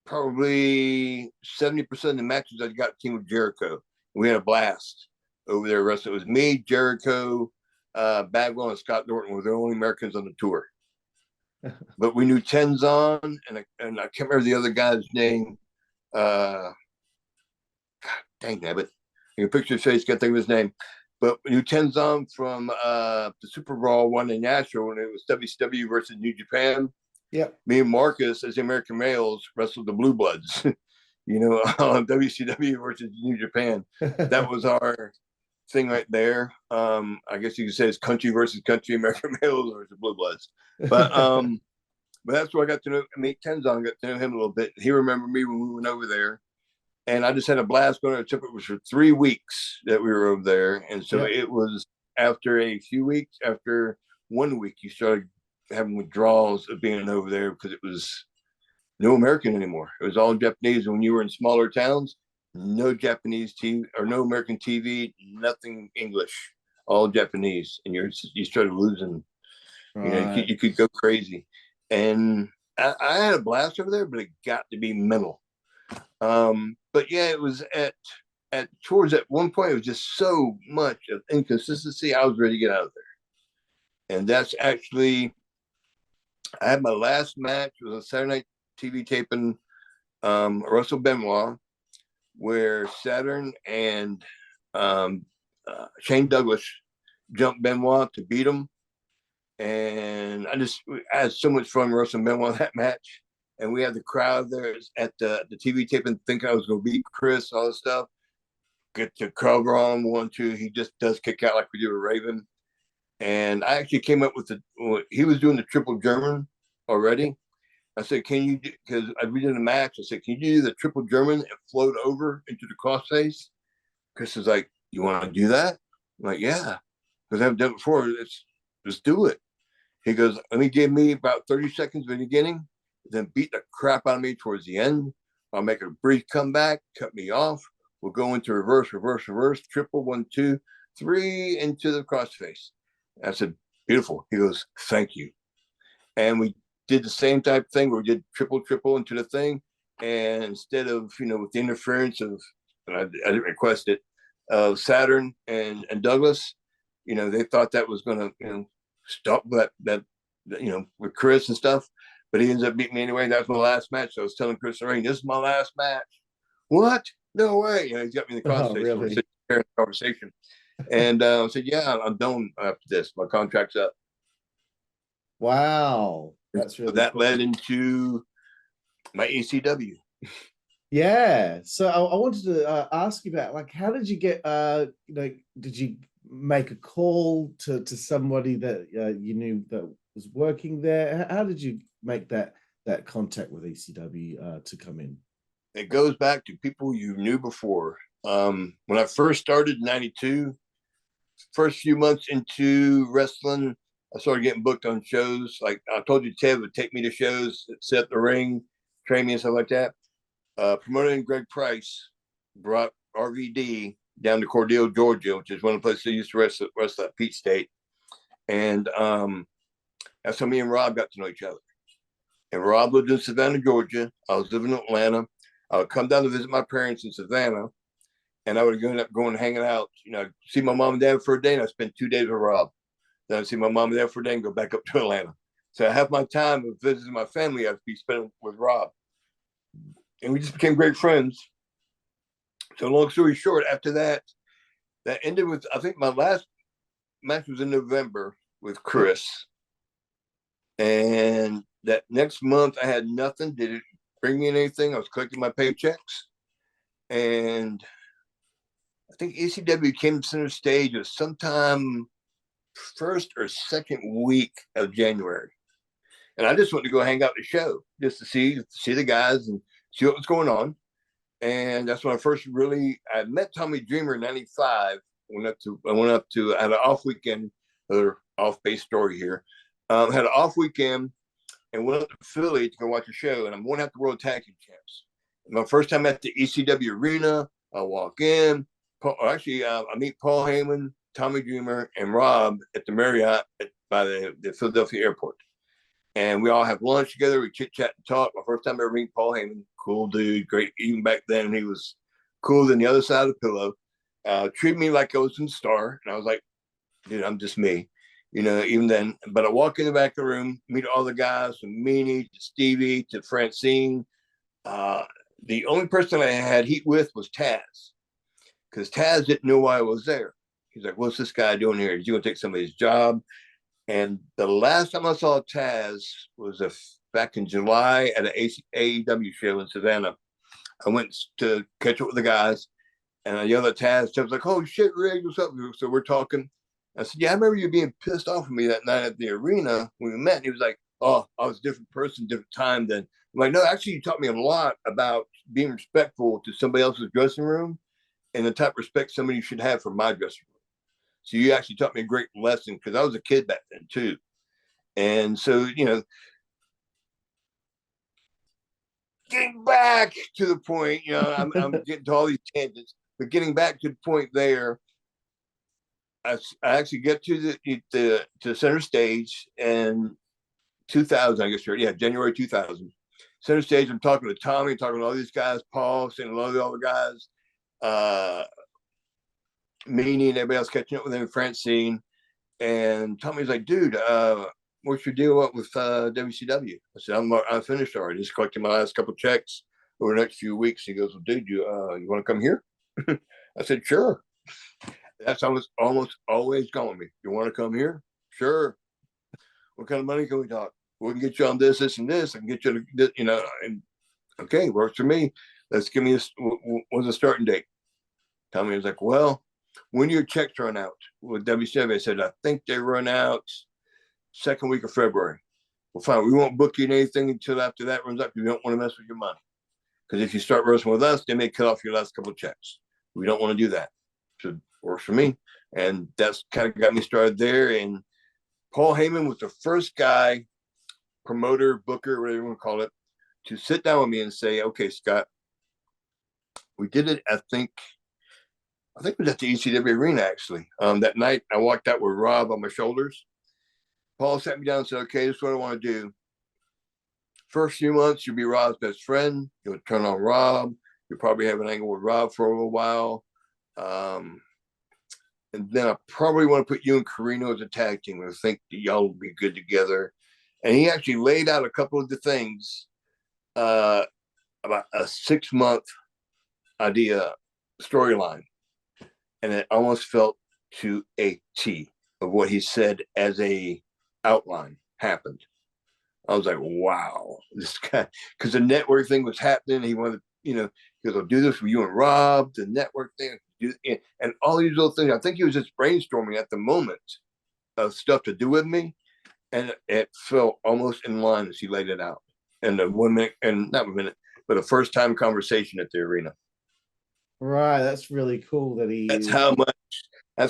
probably 70% of the matches I got team with Jericho. We had a blast over there wrestling. It was me, Jericho, Bagwell, and Scott Norton were the only Americans on the tour. But we knew Tenzon, and I can't remember the other guy's name. God dang it. You can picture his face, can't think of his name. But we knew Tenzon from the Super Brawl one in Nashville when it was WCW versus New Japan. Yeah. Me and Marcus, as the American males, wrestled the Blue Bloods, on WCW versus New Japan. That was our thing right there. I guess you could say it's country versus country, American males versus Blue Bloods. But that's where I got to meet Tenzon, got to know him a little bit. He remembered me when we went over there. And I just had a blast going to the trip. It was for 3 weeks that we were over there. And so it was after a few weeks, after 1 week, you started having withdrawals of being over there because it was no American anymore. It was all Japanese. And when you were in smaller towns, no Japanese TV or no American TV, nothing English, all Japanese. And you started losing, Right. you could go crazy. And I had a blast over there, but it got to be mental. But yeah, it was at towards at one point, it was just so much of inconsistency. I was ready to get out of there. And that's actually, I had my last match. It was a Saturday night TV taping, Russell Benoit, where Saturn and Shane Douglas jumped Benoit to beat him. And I had so much fun wrestling Benoit that match. And we had the crowd there at the TV taping, thinking I was going to beat Chris, all this stuff. Get the cover on 1-2. He just does kick out like we do with Raven. And I actually came up with he was doing the triple German already. I said, can you, because I'd been in the match, I said, can you do the triple German and float over into the crossface? Chris is like, you want to do that? I'm like, yeah, because I haven't done it before. Let's do it. He goes, let me give me about 30 seconds in the beginning, then beat the crap out of me towards the end. I'll make a brief comeback, cut me off. We'll go into reverse, triple 1, 2, 3 into the crossface. I said, beautiful. He goes, thank you. And we did the same type of thing where we did triple into the thing. And instead of, with the interference of, and I didn't request it, of Saturn and Douglas, they thought that was going to, stop that with Chris and stuff. But he ends up beating me anyway. That was my last match. So I was telling Chris Lorraine, this is my last match. What? No way. He's got me in the crossface. Really? So conversation. And I said, yeah, I'm done after this. My contract's up. Wow. That's really that cool. led into my ECW. Yeah. So I wanted to ask you about, how did you get, did you make a call to somebody that you knew that was working there? How did you make that contact with ECW to come in? It goes back to people you knew before. When I first started in 92, first few months into wrestling, I started getting booked on shows. Like I told you, Ted would take me to shows, set the ring, train me and stuff like that. Promoter Greg Price brought RVD down to Cordele, Georgia, which is one of the places I used to wrestle at Peach State. And that's how me and Rob got to know each other. And Rob lived in Savannah, Georgia. I was living in Atlanta. I would come down to visit my parents in Savannah, and I would end up going and hanging out. See my mom and dad for a day, and I spent 2 days with Rob. Then I'd see my mom and dad for a day and go back up to Atlanta. So I have my time of visiting my family I'd be spending with Rob. And we just became great friends. So long story short, after that ended with, I think my last match was in November with Chris. And that next month I had nothing. Didn't bring me anything. I was collecting my paychecks. And I think ECW came center stage was sometime first or second week of January. And I just wanted to go hang out at the show just to see the guys and see what was going on. And that's when I met Tommy Dreamer in '95. I went up to I had an off weekend, another off base story here. Had an off weekend and went up to Philly to go watch a show, and I'm going out the World Tag Team Champs. My first time at the ECW Arena, I walk in. I meet Paul Heyman, Tommy Dreamer, and Rob at the Marriott by the Philadelphia airport. And we all have lunch together. We chit chat and talk. My first time ever meeting Paul Heyman, cool dude, great. Even back then, he was cooler than the other side of the pillow. Treated me like I was some star, and I was like, dude, I'm just me, even then. But I walk in the back of the room, meet all the guys, from Meanie to Stevie to Francine. The only person I had heat with was Taz, because Taz didn't know why I was there. He's like, what's this guy doing here? Is he going to take somebody's job? And the last time I saw Taz was back in July at an AEW show in Savannah. I went to catch up with the guys, and I yelled at Taz. Taz was like, oh, shit, Riggs, what's up? So we're talking. I said, yeah, I remember you being pissed off at me that night at the arena when we met. And he was like, oh, I was a different person, different time then. I'm like, no, actually, you taught me a lot about being respectful to somebody else's dressing room and the type of respect somebody should have for my dressing room. So you actually taught me a great lesson, because I was a kid back then too. And so, getting back to the point, I'm getting to all these tangents, but getting back to the point there, I actually get to the center stage in 2000, I guess, January 2000. Center stage, I'm talking to Tommy, talking to all these guys, Paul, saying hello to all the guys. Meanie and everybody else catching up with him, Francine. And Tommy's like, dude, what's your deal up with WCW? I said, I'm finished already. Just collecting my last couple checks over the next few weeks. He goes, well, dude, you want to come here? I said, sure. That's almost always calling me. You want to come here? Sure. What kind of money can we talk? We can get you on this, and this. I can get you to this, and okay, works for me. Let's give me what's the starting date? Tommy was like, well, when your checks run out with WCW, I said, I think they run out second week of February. Well, fine. We won't book you in anything until after that runs up. We don't want to mess with your money. Because if you start wrestling with us, they may cut off your last couple of checks. We don't want to do that. So it works for me. And that's kind of got me started there. And Paul Heyman was the first guy, promoter, booker, whatever you want to call it, to sit down with me and say, okay, Scott, we did it, I think it was at the ECW Arena, actually. That night, I walked out with Rob on my shoulders. Paul sat me down and said, okay, this is what I want to do. First few months, you'll be Rob's best friend. You'll turn on Rob. You'll probably have an angle with Rob for a little while. And then I probably want to put you and Carino as a tag team. I think y'all will be good together. And he actually laid out a couple of the things about a 6-month idea storyline. And it almost felt to a T of what he said as a outline happened. I was like, wow, this guy, because the network thing was happening. He wanted, he goes, I'll do this for you and Rob, the network thing, and all these little things. I think he was just brainstorming at the moment of stuff to do with me. And it felt almost in line as he laid it out. And the 1 minute, and not 1 minute, but a first time conversation at the arena. Right, that's really cool that he. That's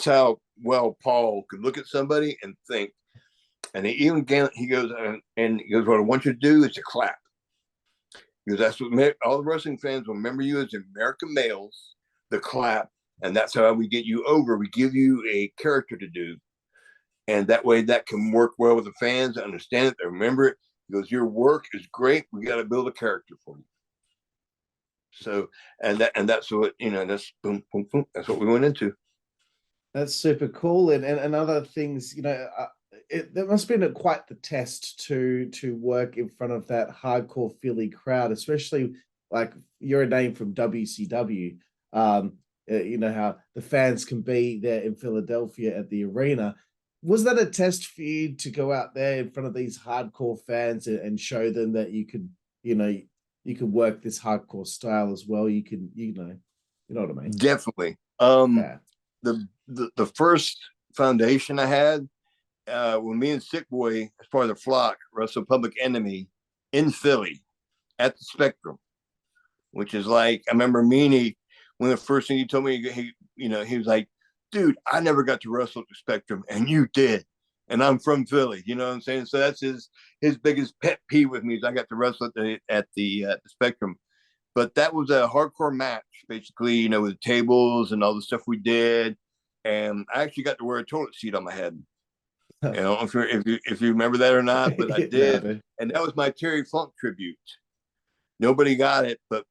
how well Paul could look at somebody and think. And he goes, what I want you to do is to clap. Because that's what all the wrestling fans will remember you as American males, the clap. And that's how we get you over. We give you a character to do. And that way that can work well with the fans, understand it, they remember it. Because your work is great. We got to build a character for you. So, and that's what, that's boom, boom, boom. That's what we went into. That's super cool. And other things, that must have been quite the test to work in front of that hardcore Philly crowd, especially like you're a name from WCW. How the fans can be there in Philadelphia at the arena. Was that a test for you to go out there in front of these hardcore fans and show them that you could, you could work this hardcore style as well? You can, you know what I mean? Definitely. Yeah. The first foundation I had when me and Sick Boy, as part of the flock, wrestled Public Enemy in Philly at the Spectrum, which is like, I remember Meanie, one of the first thing he told me, he was like, dude, I never got to wrestle at the Spectrum, and you did. And I'm from Philly, you know what I'm saying? So that's his biggest pet peeve with me is I got to wrestle at the Spectrum. But that was a hardcore match, basically, you know, with tables and all the stuff we did. And I actually got to wear a toilet seat on my head. I don't know if you remember that or not, but I did. No. And that was my Terry Funk tribute. Nobody got it, but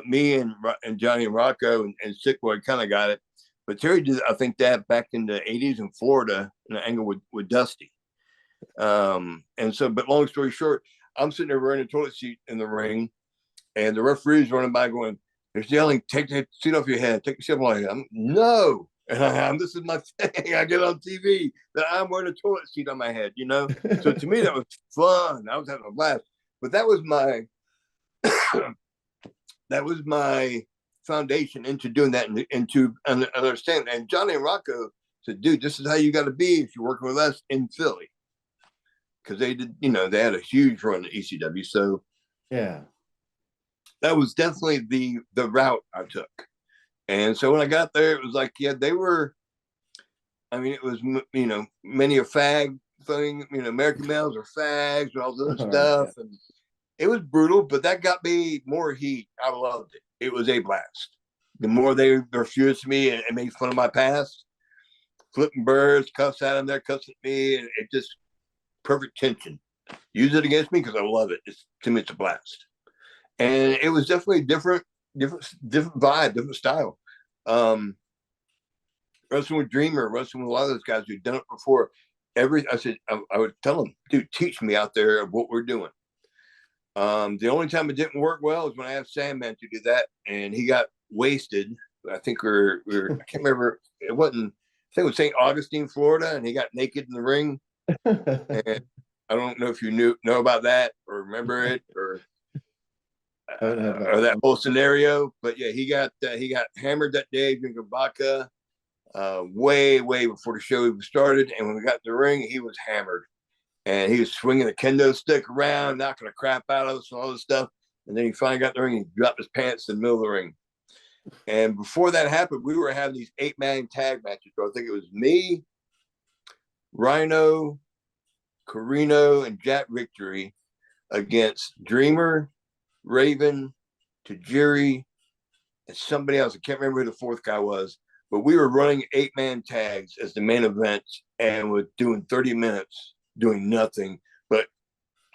me and Johnny and Rocco and Sick Boy kind of got it. But Terry did, I think, that back in the 80s in Florida in an angle with Dusty. And so, but long story short, I'm sitting there wearing a toilet seat in the ring, and the referee's running by going, they're yelling, take the seat off your head, take the seat off my head. I'm, no. And this is my thing. I get on TV that I'm wearing a toilet seat on my head, you know? So to me, that was fun. I was having a blast. But that was my foundation into doing that and into understanding. And Johnny and Rocco said, dude, this is how you got to be if you're working with us in Philly. Because they did, you know, they had a huge run at ECW. So yeah, that was definitely the route I took. And so when I got there, it was like, yeah, they were, I mean, it was, you know, many a fag thing, you know, American males are fags and all this other stuff. Yeah. And it was brutal, but that got me more heat. I loved it. It was a blast. The more they refused to me and made fun of my past, flipping birds, cuffs at them, they're cussing at me, and it just perfect tension. Use it against me because I love it. To me, it's a blast. And it was definitely different vibe, different style. Wrestling with Dreamer, wrestling with a lot of those guys who'd done it before. I said, I would tell them, dude, teach me out there of what we're doing. The only time it didn't work well is when I asked Sandman to do that, and he got wasted. I think I can't remember. It wasn't. I think it was St. Augustine, Florida, and he got naked in the ring. And I don't know if you know about that or remember it or that whole scenario, but yeah, he got hammered that day drinking vodka, way before the show even started. And when we got in the ring, he was hammered. And he was swinging a kendo stick around, knocking the crap out of us and all this stuff. And then he finally got in the ring and he dropped his pants in the middle of the ring. And before that happened, we were having these 8-man tag matches. So I think it was me, Rhino, Carino, and Jack Victory against Dreamer, Raven, Tajiri, and somebody else. I can't remember who the fourth guy was. But we were running 8-man tags as the main event and was doing 30 minutes. Doing nothing but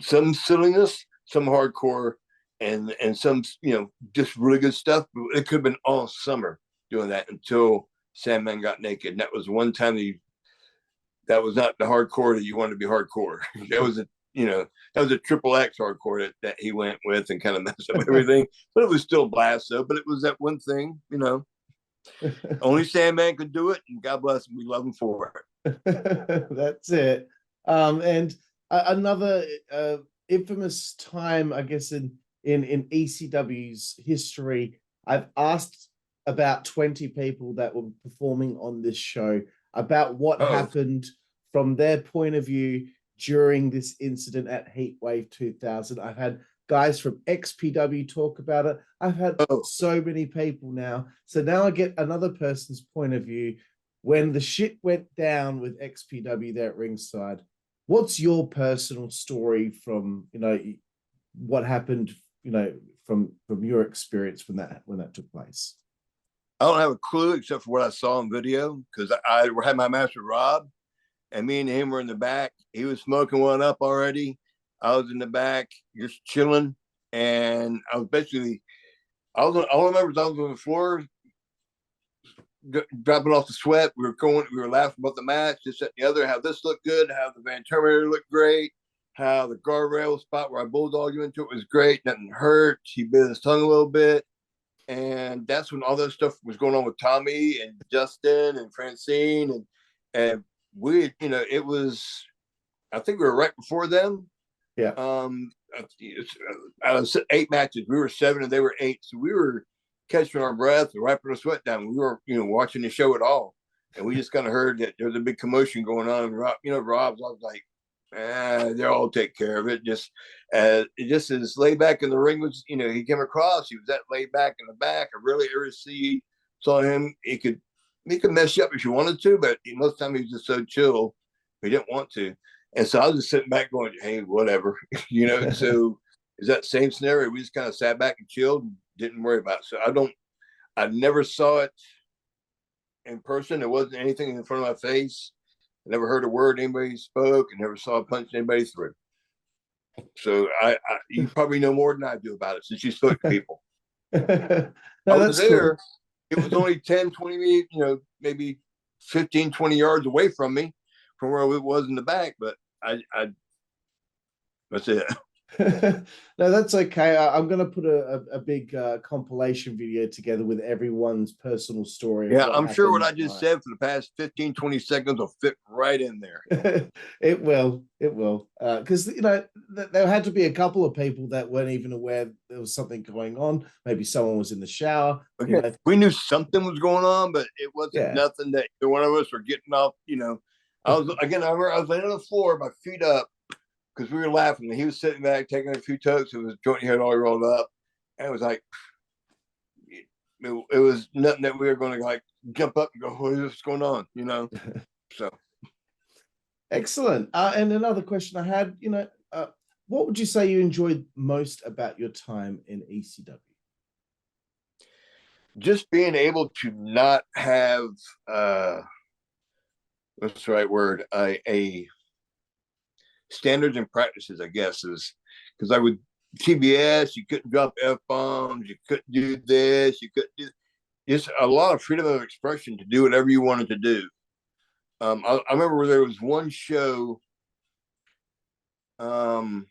some silliness, some hardcore, and some, you know, just really good stuff. But it could have been all summer doing that until Sandman got naked. And that was one time that was not the hardcore that you wanted to be hardcore. That was a triple X hardcore that he went with and kind of messed up everything. But it was still blast though. But it was that one thing, you know. Only Sandman could do it, and God bless him. We love him for it. That's it. And another infamous time, I guess, in ECW's history, I've asked about 20 people that were performing on this show about what happened from their point of view during this incident at Heatwave 2000. I've had guys from XPW talk about it. I've had so many people now. So now I get another person's point of view when the shit went down with XPW there at ringside. What's your personal story from, you know, what happened, you know, from your experience when that took place? I don't have a clue except for what I saw on video, because I had my match with Rob, and me and him were in the back. He was smoking one up already. I was in the back, just chilling, and I was basically, all I remember is I was on the floor, dropping off the sweat. We were laughing about the match, this, that, and the other, how this looked good, how the Van Terminator looked great, how the guardrail spot where I bulldogged you into it was great, nothing hurt. He bit his tongue a little bit. And that's when all that stuff was going on with Tommy and Justin and Francine. And we, you know, it was, I think we were right before them. Yeah. Out of 8 matches, we were 7 and they were 8. So we were catching our breath and wiping our sweat down. We were, you know, watching the show at all. And we just kind of heard that there was a big commotion going on. And Rob, you know, Rob's, I was like, they'll all take care of it. Just as laid back in the ring was, he came across. He was that laid back in the back. I really ever saw him. He could mess you up if you wanted to, but most of the time he was just so chill. He didn't want to. And so I was just sitting back going, hey, whatever, So is that same scenario? We just kind of sat back and chilled and didn't worry about it. So I never saw it in person. There wasn't anything in front of my face. I never heard a word anybody spoke. I never saw a punch anybody through. So you probably know more than I do about it since you spoke to people. No, I was there. Cool. It was only 10, 20, maybe 15, 20 yards away from me from where it was in the back. But that's it. No, that's okay. I'm going to put a big compilation video together with everyone's personal story. Yeah, I'm sure what I just said for the past 15, 20 seconds will fit right in there. It will. Because, there had to be a couple of people that weren't even aware there was something going on. Maybe someone was in the shower. Okay. We knew something was going on, but it wasn't nothing that either one of us were getting off, I was laying on the floor, my feet up, because we were laughing. And he was sitting back taking a few tugs. It was joint head all rolled up. And it was like, it was nothing that we were going to like jump up and go, what's going on? So. Excellent. And another question I had, what would you say you enjoyed most about your time in ECW? Just being able to not have, what's the right word? A standards and practices, I guess, is because I would TBS, you couldn't drop F-bombs, you couldn't do this, you couldn't do just a lot of freedom of expression to do whatever you wanted to do. I remember there was one show when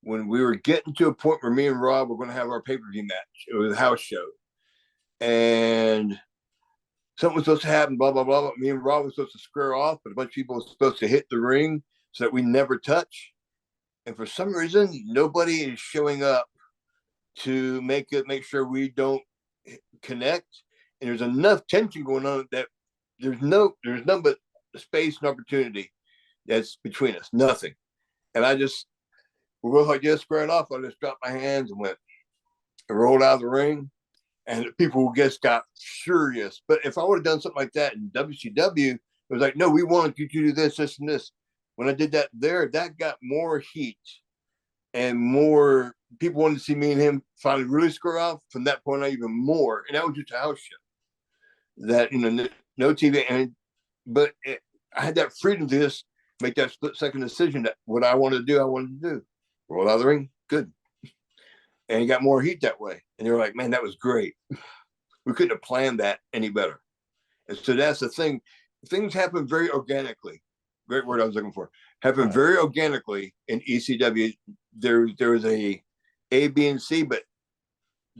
we were getting to a point where me and Rob were going to have our pay-per-view match. It was a house show. And something was supposed to happen, blah, blah, blah. Me and Rob were supposed to square off, but a bunch of people were supposed to hit the ring so that we never touch. And for some reason, nobody is showing up to make sure we don't connect. And there's enough tension going on that there's none but space and opportunity that's between us. Nothing. And we both like just squared off. I just dropped my hands and rolled out of the ring. And people just got furious. But if I would have done something like that in WCW, it was like, no, we wanted you to do this, this, and this. When I did that there, that got more heat and more people wanted to see me and him finally really square off. From that point on, even more. And that was just a house show. That, no TV. But I had that freedom to just make that split-second decision that what I wanted to do. Roll out of the ring, good. And he got more heat that way. And they were like, man, that was great. We couldn't have planned that any better. And so that's the thing. Things happen very organically. Great word I was looking for. Happen very organically in ECW. There was a B, and C, but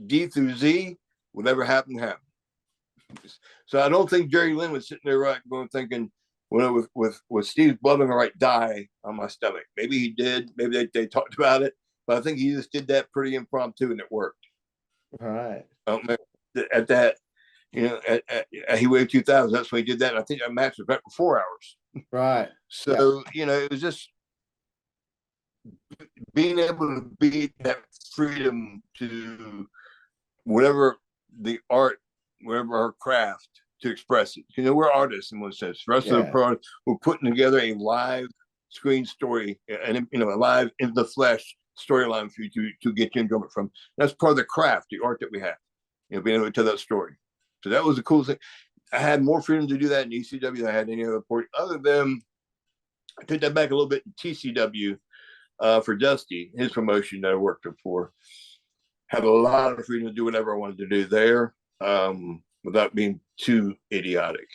D through Z, whatever happened. So I don't think Jerry Lynn was sitting there thinking, with Steve's blood on the right, die on my stomach. Maybe he did. Maybe they talked about it. But I think he just did that pretty impromptu, and it worked. All right. At that, at Heatwave 2000, that's when he did that. And I think that match was back for 4 hours. Right. So, it was just being able to be that freedom to whatever the art, whatever our craft, to express it. We're artists in one sense. The rest of the pro, we're putting together a live screen story and, a live in the flesh storyline for you to get your enjoyment from. That's part of the craft, the art that we have, being able to tell that story. So that was the cool thing. I had more freedom to do that in ECW than I had any other port, other than I took that back a little bit in TCW for Dusty, his promotion that I worked for. Had a lot of freedom to do whatever I wanted to do there without being too idiotic.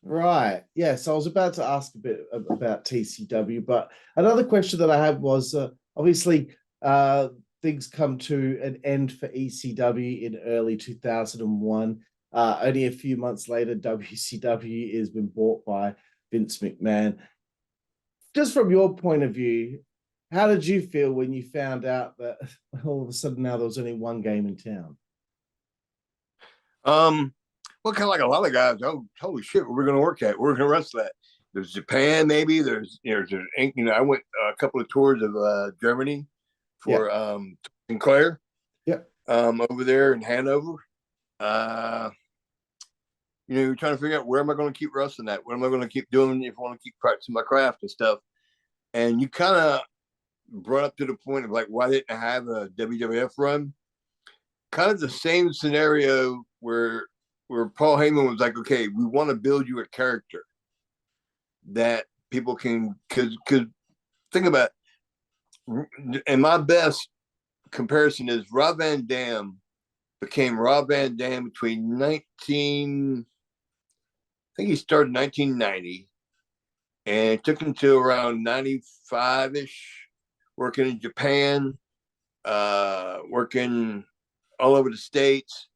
Right. Yeah. So I was about to ask a bit about TCW, but another question that I had was obviously things come to an end for ECW in early 2001. Only a few months later, WCW has been bought by Vince McMahon. Just from your point of view, how did you feel when you found out that all of a sudden now there was only one game in town? Well, kind of like a lot of guys, oh, holy shit, we're going to work at, we're going to wrestle that. there's Japan, maybe there's I went a couple of tours of Germany for Sinclair. Yep. Over there in Hanover. You're trying to figure out where am I going to keep wrestling at? What am I going to keep doing if I want to keep practicing my craft and stuff? And you kind of brought up to the point of like, why didn't I have a WWF run? Kind of the same scenario where Paul Heyman was like, okay, we want to build you a character that people can, because think about it, and my best comparison is Rob Van Dam became Rob Van Dam between I think he started in 1990, and it took him to around 95-ish, working in Japan, working all over the States,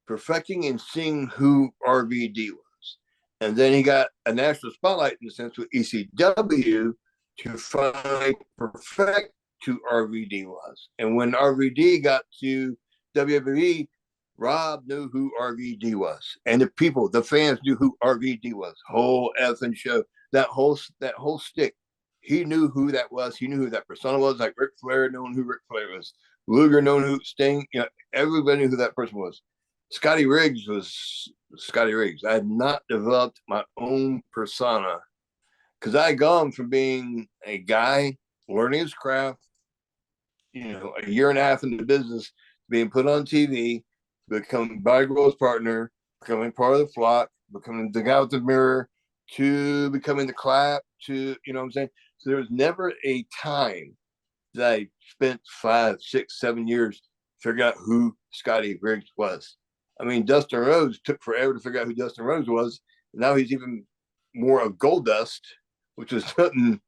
perfecting and seeing who RVD was. And then he got a national spotlight in a sense with ECW to finally perfect who RVD was. And when RVD got to WWE, Rob knew who RVD was. And the fans knew who RVD was. Whole effing show. That whole stick. He knew who that was. He knew who that persona was. Like Ric Flair knowing who Ric Flair was. Luger knowing who Sting, everybody knew who that person was. Scotty Riggs was Scotty Riggs. I had not developed my own persona because I had gone from being a guy learning his craft, a year and a half in the business, being put on TV, becoming Bagwell's partner, becoming part of the flock, becoming the guy with the mirror, to becoming the clap, to, what I'm saying? So there was never a time that I spent 5, 6, 7 years figuring out who Scotty Riggs was. I mean, Dustin Rhodes took forever to figure out who Dustin Rhodes was. Now he's even more of Goldust, which is something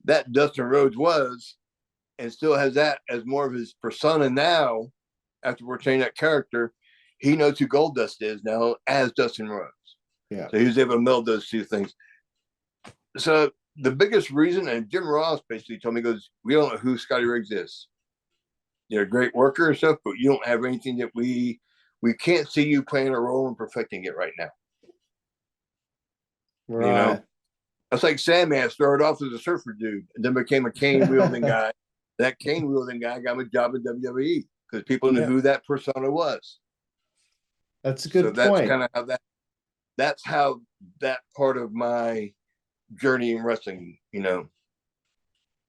that Dustin Rhodes was, and still has that as more of his persona now. After we're changing that character, he knows who Goldust is now as Dustin Rhodes. Yeah. So he was able to meld those two things. So the biggest reason, and Jim Ross basically told me, goes, we don't know who Scotty Riggs is. You're a great worker and stuff, but you don't have anything that we can't see you playing a role and perfecting it right now. Right. That's like Sandman started off as a surfer dude and then became a cane wielding guy. That cane wielding guy got him a job in WWE because people knew who that persona was. That's a good point. That's kind of how that's how that part of my journey in wrestling,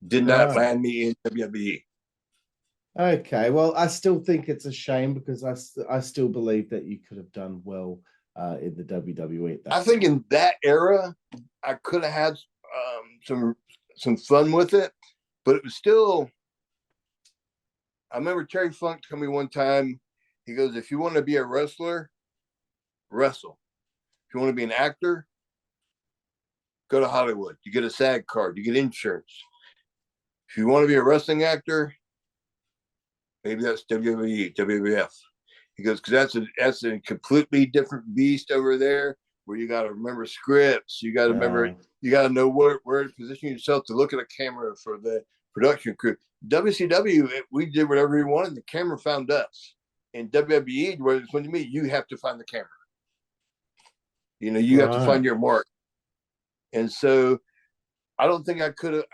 did not land me in WWE. Okay, well, I still think it's a shame because I still believe that you could have done well in the WWE. I think in that era, I could have had some fun with it, but it was still. I remember Terry Funk told me one time. He goes, "If you want to be a wrestler, wrestle. If you want to be an actor, go to Hollywood. You get a SAG card. You get insurance. If you want to be a wrestling actor, maybe that's WWE, WWF." He goes, because that's a completely different beast over there where you got to remember scripts. You got to remember, you got to know where to position yourself to look at a camera for the production crew. WCW, we did whatever we wanted. The camera found us. In WWE, where it's when you meet, you have to find the camera. You have to find your mark. And so I don't think I could have,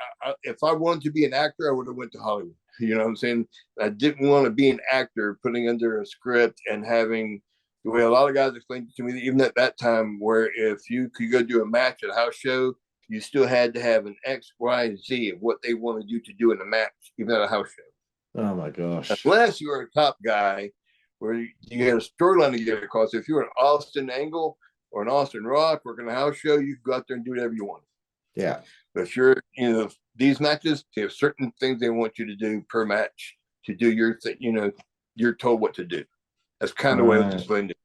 if I wanted to be an actor, I would have went to Hollywood. You know what I'm saying? I didn't want to be an actor putting under a script and having the way a lot of guys explained to me, even at that time, where if you could go do a match at a house show, you still had to have an X, Y, and Z of what they wanted you to do in a match, even at a house show. Oh my gosh. Unless you were a top guy where you had a storyline to get across. If you were an Austin Angle or an Austin Rock working a house show, you could go out there and do whatever you want. Yeah. But if you're, these matches, they have certain things they want you to do per match to do your thing. You're told what to do. That's kind of the way it's explained it.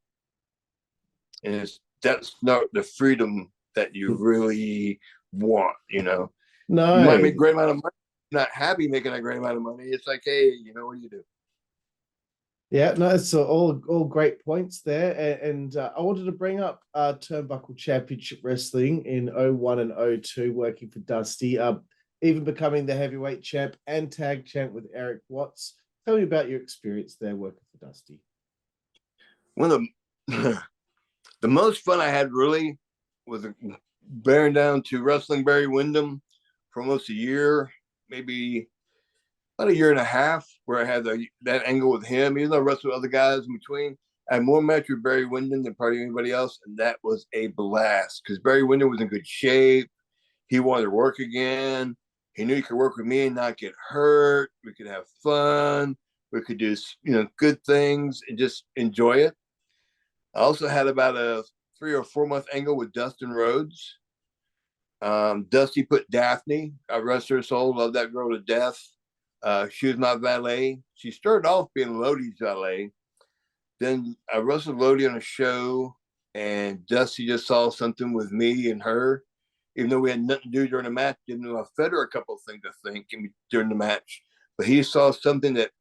And that's not the freedom that you really want, No. You might make a great amount of money. You're not happy making a great amount of money. It's like, hey, what do you do? Yeah, no, it's all great points there. And I wanted to bring up Turnbuckle Championship Wrestling in 01 and 02, working for Dusty, even becoming the heavyweight champ and tag champ with Eric Watts. Tell me about your experience there working for Dusty. One of the most fun I had really was bearing down to wrestling Barry Windham for almost a year, maybe about a year and a half, where I had that angle with him. Even though I wrestled with other guys in between, I had more match with Barry Windham than probably anybody else, and that was a blast because Barry Windham was in good shape. He wanted to work again. He knew he could work with me and not get hurt. We could have fun. We could do, good things and just enjoy it. I also had about a 3 or 4 month angle with Dustin Rhodes. Dusty put Daphne. I rest her soul. Love that girl to death. She was my valet. She started off being Lodi's valet. Then I wrestled Lodi on a show, and Dusty just saw something with me and her. Even though we had nothing to do during the match, didn't know I fed her a couple of things, I think, during the match. But he saw something that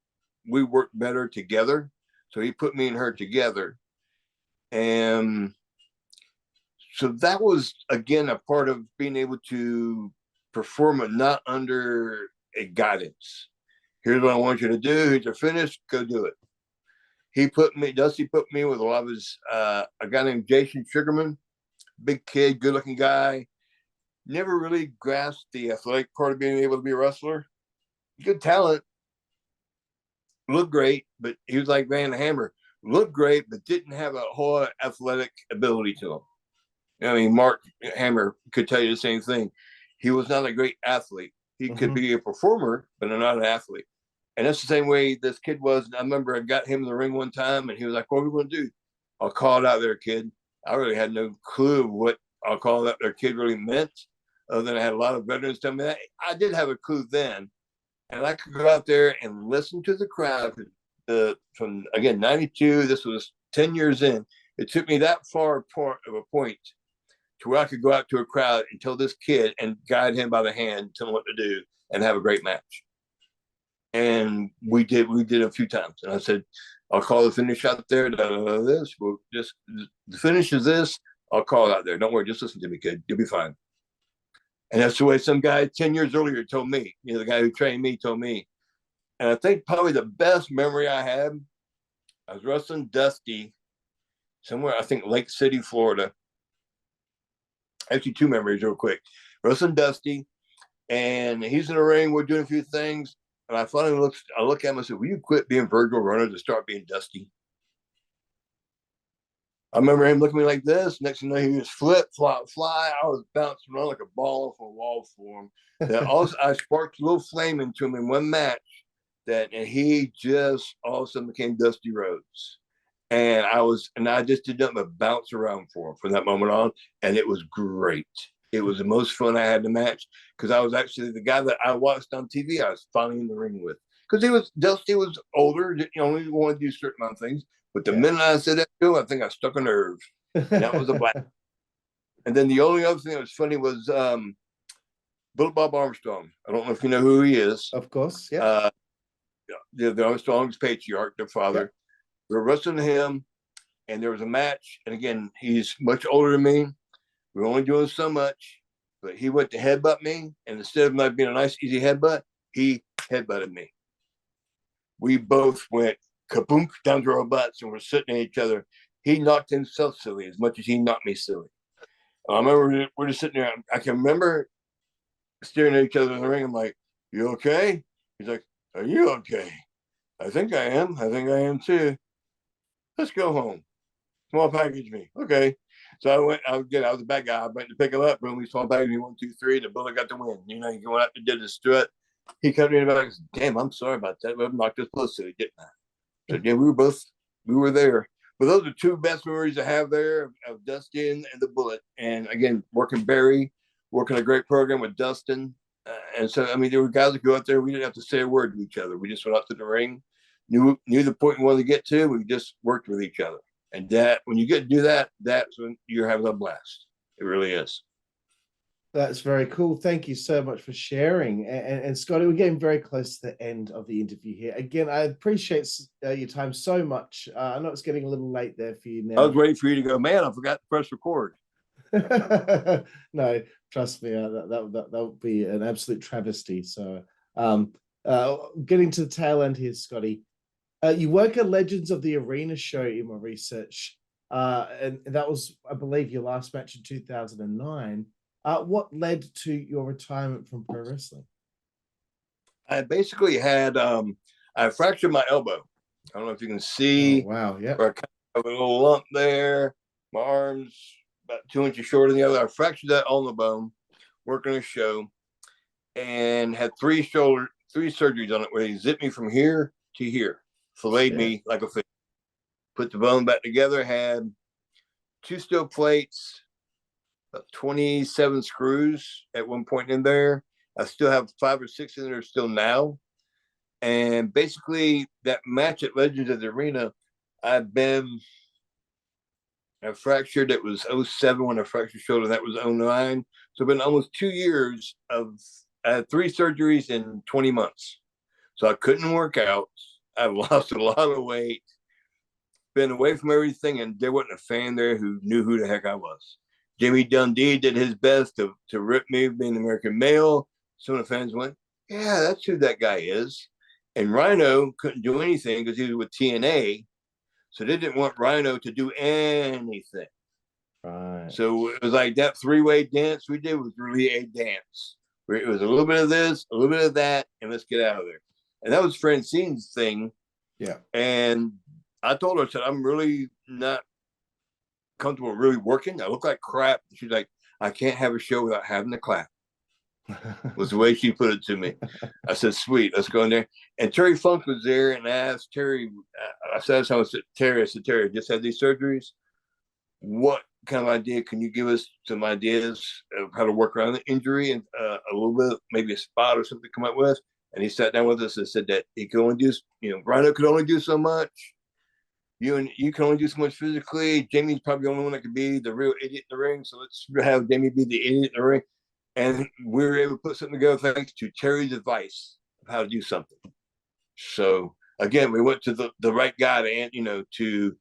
we worked better together. So he put me and her together. And so that was, again, a part of being able to perform it, not under a guidance. Here's what I want you to do. Here's your finish. Go do it. Dusty put me with a lot of his, a guy named Jason Sugarman, big kid, good looking guy. Never really grasped the athletic part of being able to be a wrestler. Good talent. Looked great, but he was like Van Hammer. Looked great, but didn't have a whole athletic ability to him. I mean, Mark Hammer could tell you the same thing. He was not a great athlete. He could be a performer, but not an athlete. And that's the same way this kid was. I remember I got him in the ring one time, and he was like, "What are we going to do?" I'll call it out there, kid. I really had no clue what I'll call it out there, kid, really meant. Other than I had a lot of veterans tell me that. I did have a clue then. And I could go out there and listen to the crowd. From, again, 92, this was 10 years in. It took me that far of a point to where I could go out to a crowd and tell this kid and guide him by the hand, tell him what to do, and have a great match. And we did a few times. And I said, I'll call the finish out there. This. We'll just, the finish is this. I'll call it out there. Don't worry. Just listen to me, kid. You'll be fine. And that's the way some guy 10 years earlier told me. The guy who trained me told me. And I think probably the best memory I had, I was wrestling Dusty somewhere, I think Lake City, Florida. Actually, 2 memories real quick. Wrestling Dusty, and he's in the ring. We're doing a few things. And I finally look at him and said, "Will you quit being Virgil Runner to start being Dusty?" I remember him looking at me like this. Next thing you know, he was flip, flop, fly. I was bouncing around like a ball off a wall for him. That also, I sparked a little flame into him in one match. And he just all of a sudden became Dusty Rhodes. And I just did nothing but bounce around for him from that moment on. And it was great. It was the most fun I had in the match because I was actually the guy that I watched on TV. I was finally in the ring with, because Dusty was older. Only wanted to do certain amount of things. But the minute I said that to him, I think I stuck a nerve. And that was a blast. And then the only other thing that was funny was Bill Bob Armstrong. I don't know if you know who he is. Of course, yeah. The Armstrong's patriarch, their father. Yep. We were wrestling him, and there was a match. And again, he's much older than me. We were only doing so much, but he went to headbutt me, and instead of my being a nice, easy headbutt, he headbutted me. We both went kaboom down to our butts, and we're sitting at each other. He knocked himself silly as much as he knocked me silly. I remember we're just sitting there. I can remember staring at each other in the ring. I'm like, "You okay?" He's like, "Are you okay?" "I think I am. I think I am too. Let's go home. Small package me." "Okay." So I went. I was a bad guy. I went to pick him up. Boom, we small package me 1, 2, 3. And the bullet got the win. He going out and did the strut. He cut me in the back and said, "Damn, I'm sorry about that. I knocked us close to it, didn't I?" So yeah, we were there. But those are 2 best memories I have there of Dusty and the Bullet. And again, working a great program with Dustin. And so, I mean, there were guys that go out there. We didn't have to say a word to each other. We just went out to the ring, knew the point we wanted to get to. We just worked with each other. And that, when you get to do that, that's when you're having a blast. It really is. That's very cool. Thank you so much for sharing. And Scotty, we're getting very close to the end of the interview here. Again, I appreciate your time so much. I know it's getting a little late there for you now. I was waiting for you to go, "Man, I forgot to press record." No, trust me, that would be an absolute travesty. So, getting to the tail end here, Scotty, you work at Legends of the Arena show in my research, and that was, I believe, your last match in 2009. What led to your retirement from pro wrestling? I basically had I fractured my elbow. I don't know if you can see. Oh, wow, yeah. I kind of have a little lump there. My arm's about 2 inches shorter than the other. I fractured that on the bone, working a show, and had three surgeries on it where they zipped me from here to here, filleted me like a fish. Put the bone back together, had 2 steel plates, 27 screws at one point in there. I still have 5 or 6 in there still now. And basically, that match at Legends of the Arena, I fractured. It was 07 when I fractured shoulder. That was 09. So it's been almost 2 years I had 3 surgeries in 20 months. So I couldn't work out. I've lost a lot of weight, been away from everything, and there wasn't a fan there who knew who the heck I was. Jimmy Dundee did his best to rip me, being an American male. Some of the fans went, yeah, that's who that guy is. And Rhino couldn't do anything because he was with TNA. So they didn't want Rhino to do anything. Right. So it was like that 3-way dance we did was really a dance. Where it was a little bit of this, a little bit of that, and let's get out of there. And that was Francine's thing. Yeah. And I told her, I said, I'm really not comfortable really working. I look like crap. She's like, I can't have a show without having to clap. Was the way she put it to me. I said, sweet, let's go in there. And Terry Funk was there, and I asked Terry, I said, Terry, I just had these surgeries. What kind of idea can you give us, some ideas of how to work around the injury and a little bit, maybe a spot or something to come up with? And he sat down with us and said that he could only do, Rhino could only do so much. You can only do so much physically. Jamie's probably the only one that could be the real idiot in the ring. So let's have Jamie be the idiot in the ring. And we were able to put something together thanks to Terry's advice of how to do something. So again, we went to the right guy to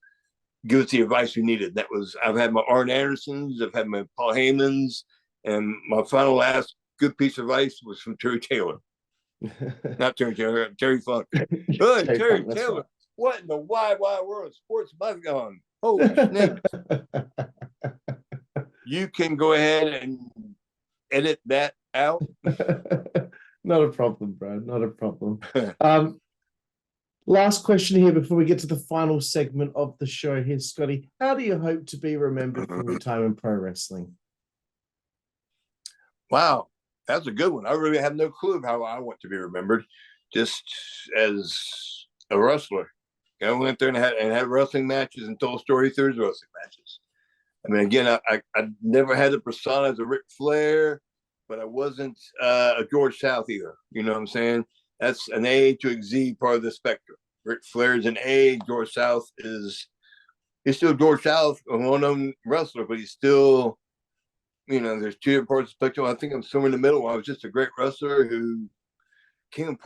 give us the advice we needed. That was, I've had my Arn Andersons, I've had my Paul Heymans, and my last good piece of advice was from Terry Taylor. Not Terry Taylor, Terry Funk. Terry Taylor. Right. What in the wide world of sports have I gone? Holy snake. You can go ahead and edit that out. Not a problem, bro. Not a problem. Last question here before we get to the final segment of the show here, Scotty. How do you hope to be remembered for your time in pro wrestling? Wow, that's a good one. I really have no clue of how I want to be remembered. Just as a wrestler. I went there and had wrestling matches and told stories through wrestling matches. I mean, again, I never had the persona as a Ric Flair, but I wasn't a George South either. You know what I'm saying? That's an A to a Z part of the spectrum. Ric Flair is an A. George South he's still George South, a well-known wrestler, but he's still, there's 2 different parts of the spectrum. I think I'm somewhere in the middle. I was just a great wrestler who came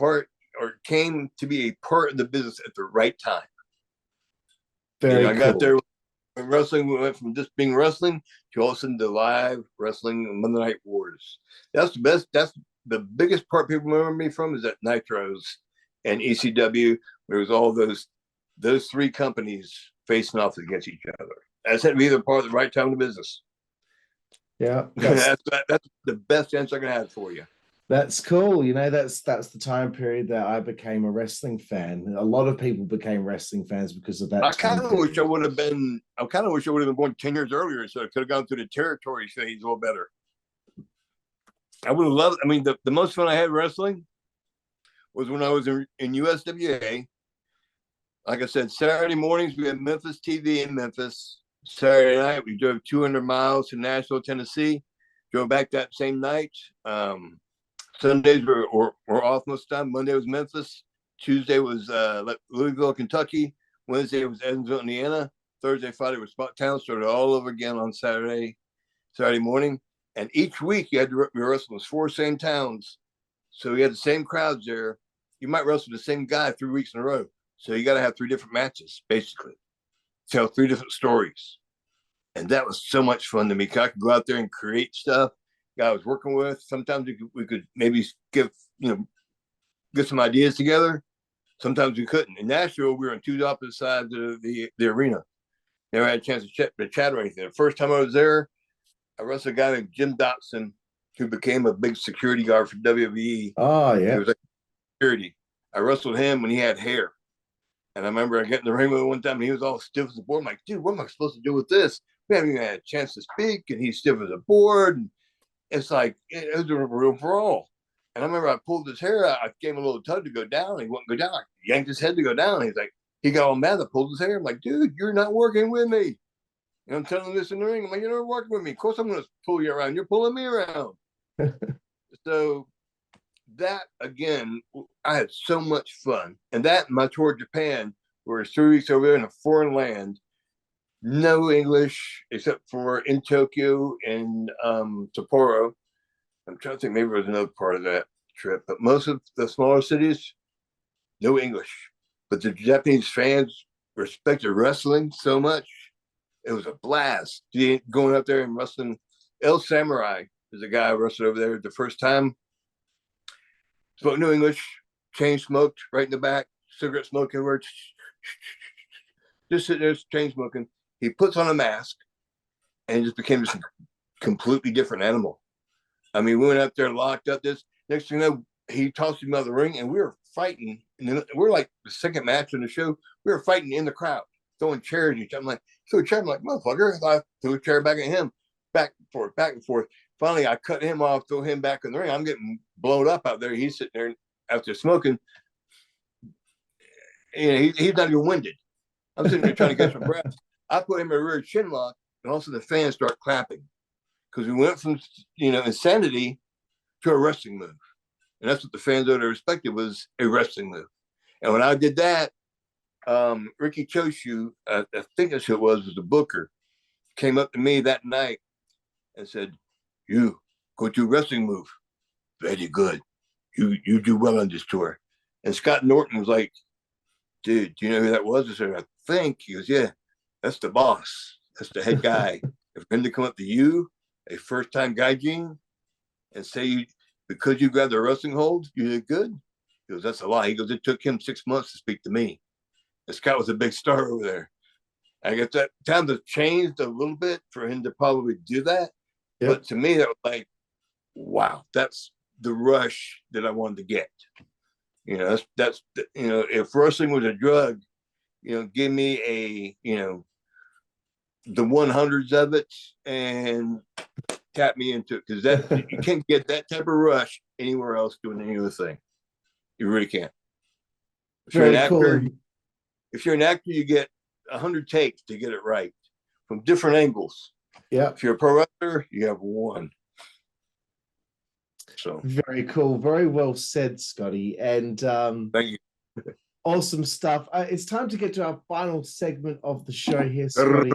to be a part of the business at the right time. Very cool. I got there when wrestling went from just being wrestling to all of a sudden the live wrestling Monday Night Wars. That's the best. That's the biggest part people remember me from is that Nitros and ECW. There was all those 3 companies facing off against each other. That's had to be the part of the right time in the business. Yeah, that's the best answer I can have for you. That's cool. That's the time period that I became a wrestling fan. A lot of people became wrestling fans because of that. I kind of wish I would have been born 10 years earlier, so I could have gone through the territory phase a little better. I would have loved. I mean, the most fun I had wrestling was when I was in USWA. Like I said, Saturday mornings we had Memphis TV in Memphis. Saturday night we drove 200 miles to Nashville, Tennessee. Drove back that same night. Sundays were off most of the time. Monday was Memphis. Tuesday was Louisville, Kentucky. Wednesday was Evansville, Indiana. Thursday, Friday was Spot Town. Started all over again on Saturday morning. And each week you had to wrestle those 4 same towns. So you had the same crowds there. You might wrestle the same guy 3 weeks in a row. So you got to have 3 different matches, basically. Tell 3 different stories. And that was so much fun to me. I could go out there and create stuff. Guy I was working with. Sometimes we could maybe get some ideas together. Sometimes we couldn't. In Nashville, we were on 2 opposite sides of the arena. Never had a chance to chat or anything. The first time I was there, I wrestled a guy named Jim Dotson, who became a big security guard for WWE. Oh, yeah. He was like security. I wrestled him when he had hair. And I remember I got in the ring with him one time and he was all stiff as a board. I'm like, dude, what am I supposed to do with this? We haven't even had a chance to speak. And he's stiff as a board. And it's like, it was a real brawl. And I remember I pulled his hair out. I gave him a little tug to go down. He wouldn't go down. I yanked his head to go down. He's like, he got all mad. I pulled his hair. I'm like, dude, you're not working with me. And I'm telling him this in the ring. I'm like, you're not working with me. Of course I'm going to pull you around. You're pulling me around. So that, again, I had so much fun. And that, my tour of Japan, where 3 weeks over there in a foreign land, no English except for in Tokyo and Sapporo. I'm trying to think, maybe there was another part of that trip, but most of the smaller cities, no English. But the Japanese fans respected wrestling so much. It was a blast. Going up there and wrestling. El Samurai is a guy I wrestled over there the first time. Spoke no English, chain smoked right in the back, cigarette smoke everywhere. Just sitting there, chain smoking. He puts on a mask and just became this completely different animal. I mean, we went up there, locked up. This next thing you know, he tossed him out of the ring, and we were fighting. And we're like the second match in the show. We were fighting in the crowd, throwing chairs at each other. I'm like, threw a chair. I'm like, motherfucker. I threw a chair back at him, back and forth, back and forth. Finally, I cut him off, threw him back in the ring. I'm getting blown up out there. He's sitting there after smoking. You know, he's not even winded. I'm sitting there trying to catch my breath. I put him in a rear chin lock, and also the fans start clapping because we went from insanity to a wrestling move, and that's what the fans ought to respect. It was a wrestling move. And when I did that, Ricky Choshu, I think that's who it was the booker, came up to me that night and said, "You go to wrestling move, very good. You do well on this tour." And Scott Norton was like, "Dude, do you know who that was?" I said, "I think." He goes, "Yeah, that's the boss. That's the head guy. If for him to come up to you, a first-time gaijin, and say because you grabbed the wrestling hold, you did good." He goes, "That's a lie." He goes, "It took him 6 months to speak to me." And Scott was a big star over there. I guess that times have changed a little bit for him to probably do that. Yep. But to me, that was like, wow, that's the rush that I wanted to get. You know, that's if wrestling was a drug, give me a, the 100s of it and tap me into it, because that you can't get that type of rush anywhere else doing any other thing. You really can't. If you're an actor, you get 100 takes to get it right from different angles. Yeah. If you're a pro wrestler, you have one. So very cool, very well said, Scotty. And thank you. Awesome stuff. It's time to get to our final segment of the show here, Scotty.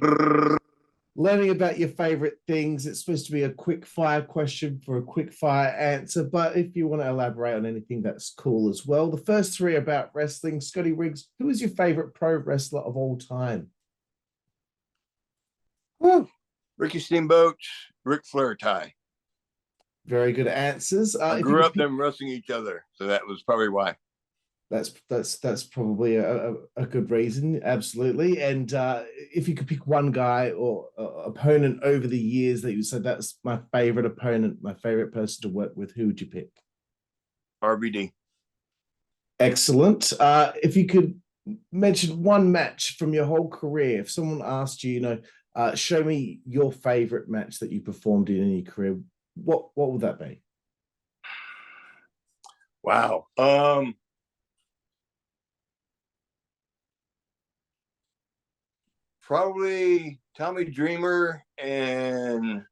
Learning about your favorite things. It's supposed to be a quick fire question for a quick fire answer, but if you want to elaborate on anything, that's cool as well. The first three about wrestling. Scotty Riggs, who is your favorite pro wrestler of all time? Woo. Ricky Steamboat, Ric Flair tie. Very good answers. I grew up them wrestling each other, so that was probably why. That's probably a good reason, absolutely. And if you could pick one guy or opponent over the years that you said that's my favorite opponent, my favorite person to work with, who would you pick? RVD. Excellent. If you could mention one match from your whole career, if someone asked you, show me your favorite match that you performed in your career, what would that be? Wow. Probably Tommy Dreamer and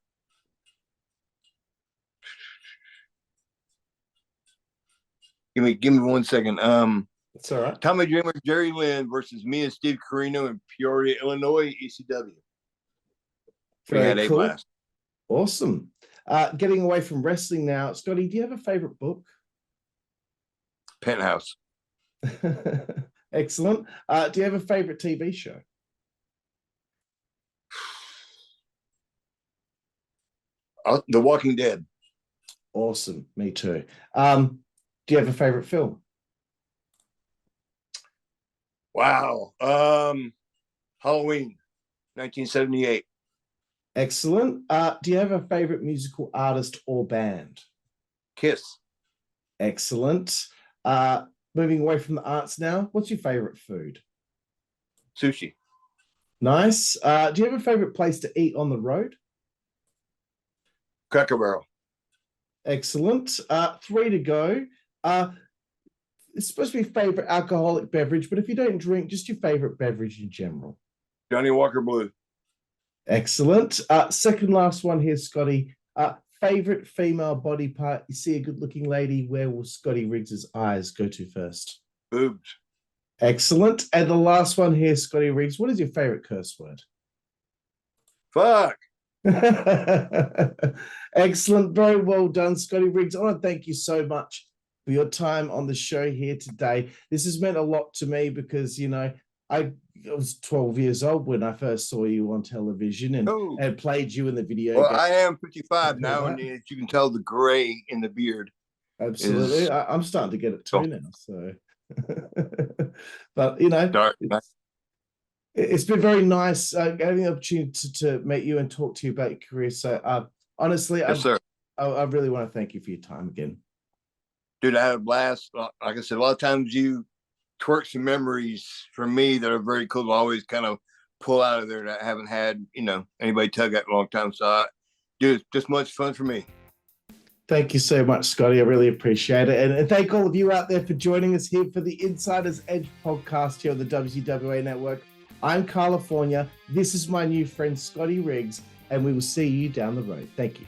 give me 1 second. It's all right. Tommy Dreamer, Jerry Lynn versus me and Steve Carino in Peoria, Illinois, ECW. We had a blast. Awesome. Getting away from wrestling now, Scotty, do you have a favorite book? Penthouse. Excellent. Do you have a favorite TV show? The Walking Dead. Awesome. Me too. Do you have a favorite film? Wow. Halloween, 1978. Excellent. Do you have a favorite musical artist or band? Kiss. Excellent. Moving away from the arts now, what's your favorite food? Sushi. Nice. Do you have a favorite place to eat on the road? Cracker Barrel. Excellent. 3 to go. It's supposed to be favorite alcoholic beverage, but if you don't drink, just your favorite beverage in general. Johnny Walker Blue. Excellent. Second last one here, Scotty. Favorite female body part. You see a good-looking lady, where will Scotty Riggs's eyes go to first? Boobs. Excellent. And the last one here, Scotty Riggs. What is your favorite curse word? Fuck. Excellent. Very well done, Scotty Riggs. I want to thank you so much for your time on the show here today. This has meant a lot to me because, I was 12 years old when I first saw you on television and played you in the video. Well, I am 55 now, and as you can tell the gray in the beard. Absolutely. I'm starting to get it too now. So, but, Dark. It's been very nice having the opportunity to meet you and talk to you about your career. So, honestly, yes, sir. I really want to thank you for your time again. Dude, I had a blast. Like I said, a lot of times you twerk some memories for me that are very cool. I always kind of pull out of there that I haven't had, anybody tug at in a long time. So, dude, it's just much fun for me. Thank you so much, Scotty. I really appreciate it. And thank all of you out there for joining us here for the Insider's Edge podcast here on the WZWA Network. I'm Karlifornia. This is my new friend, Scotty Riggs, and we will see you down the road. Thank you.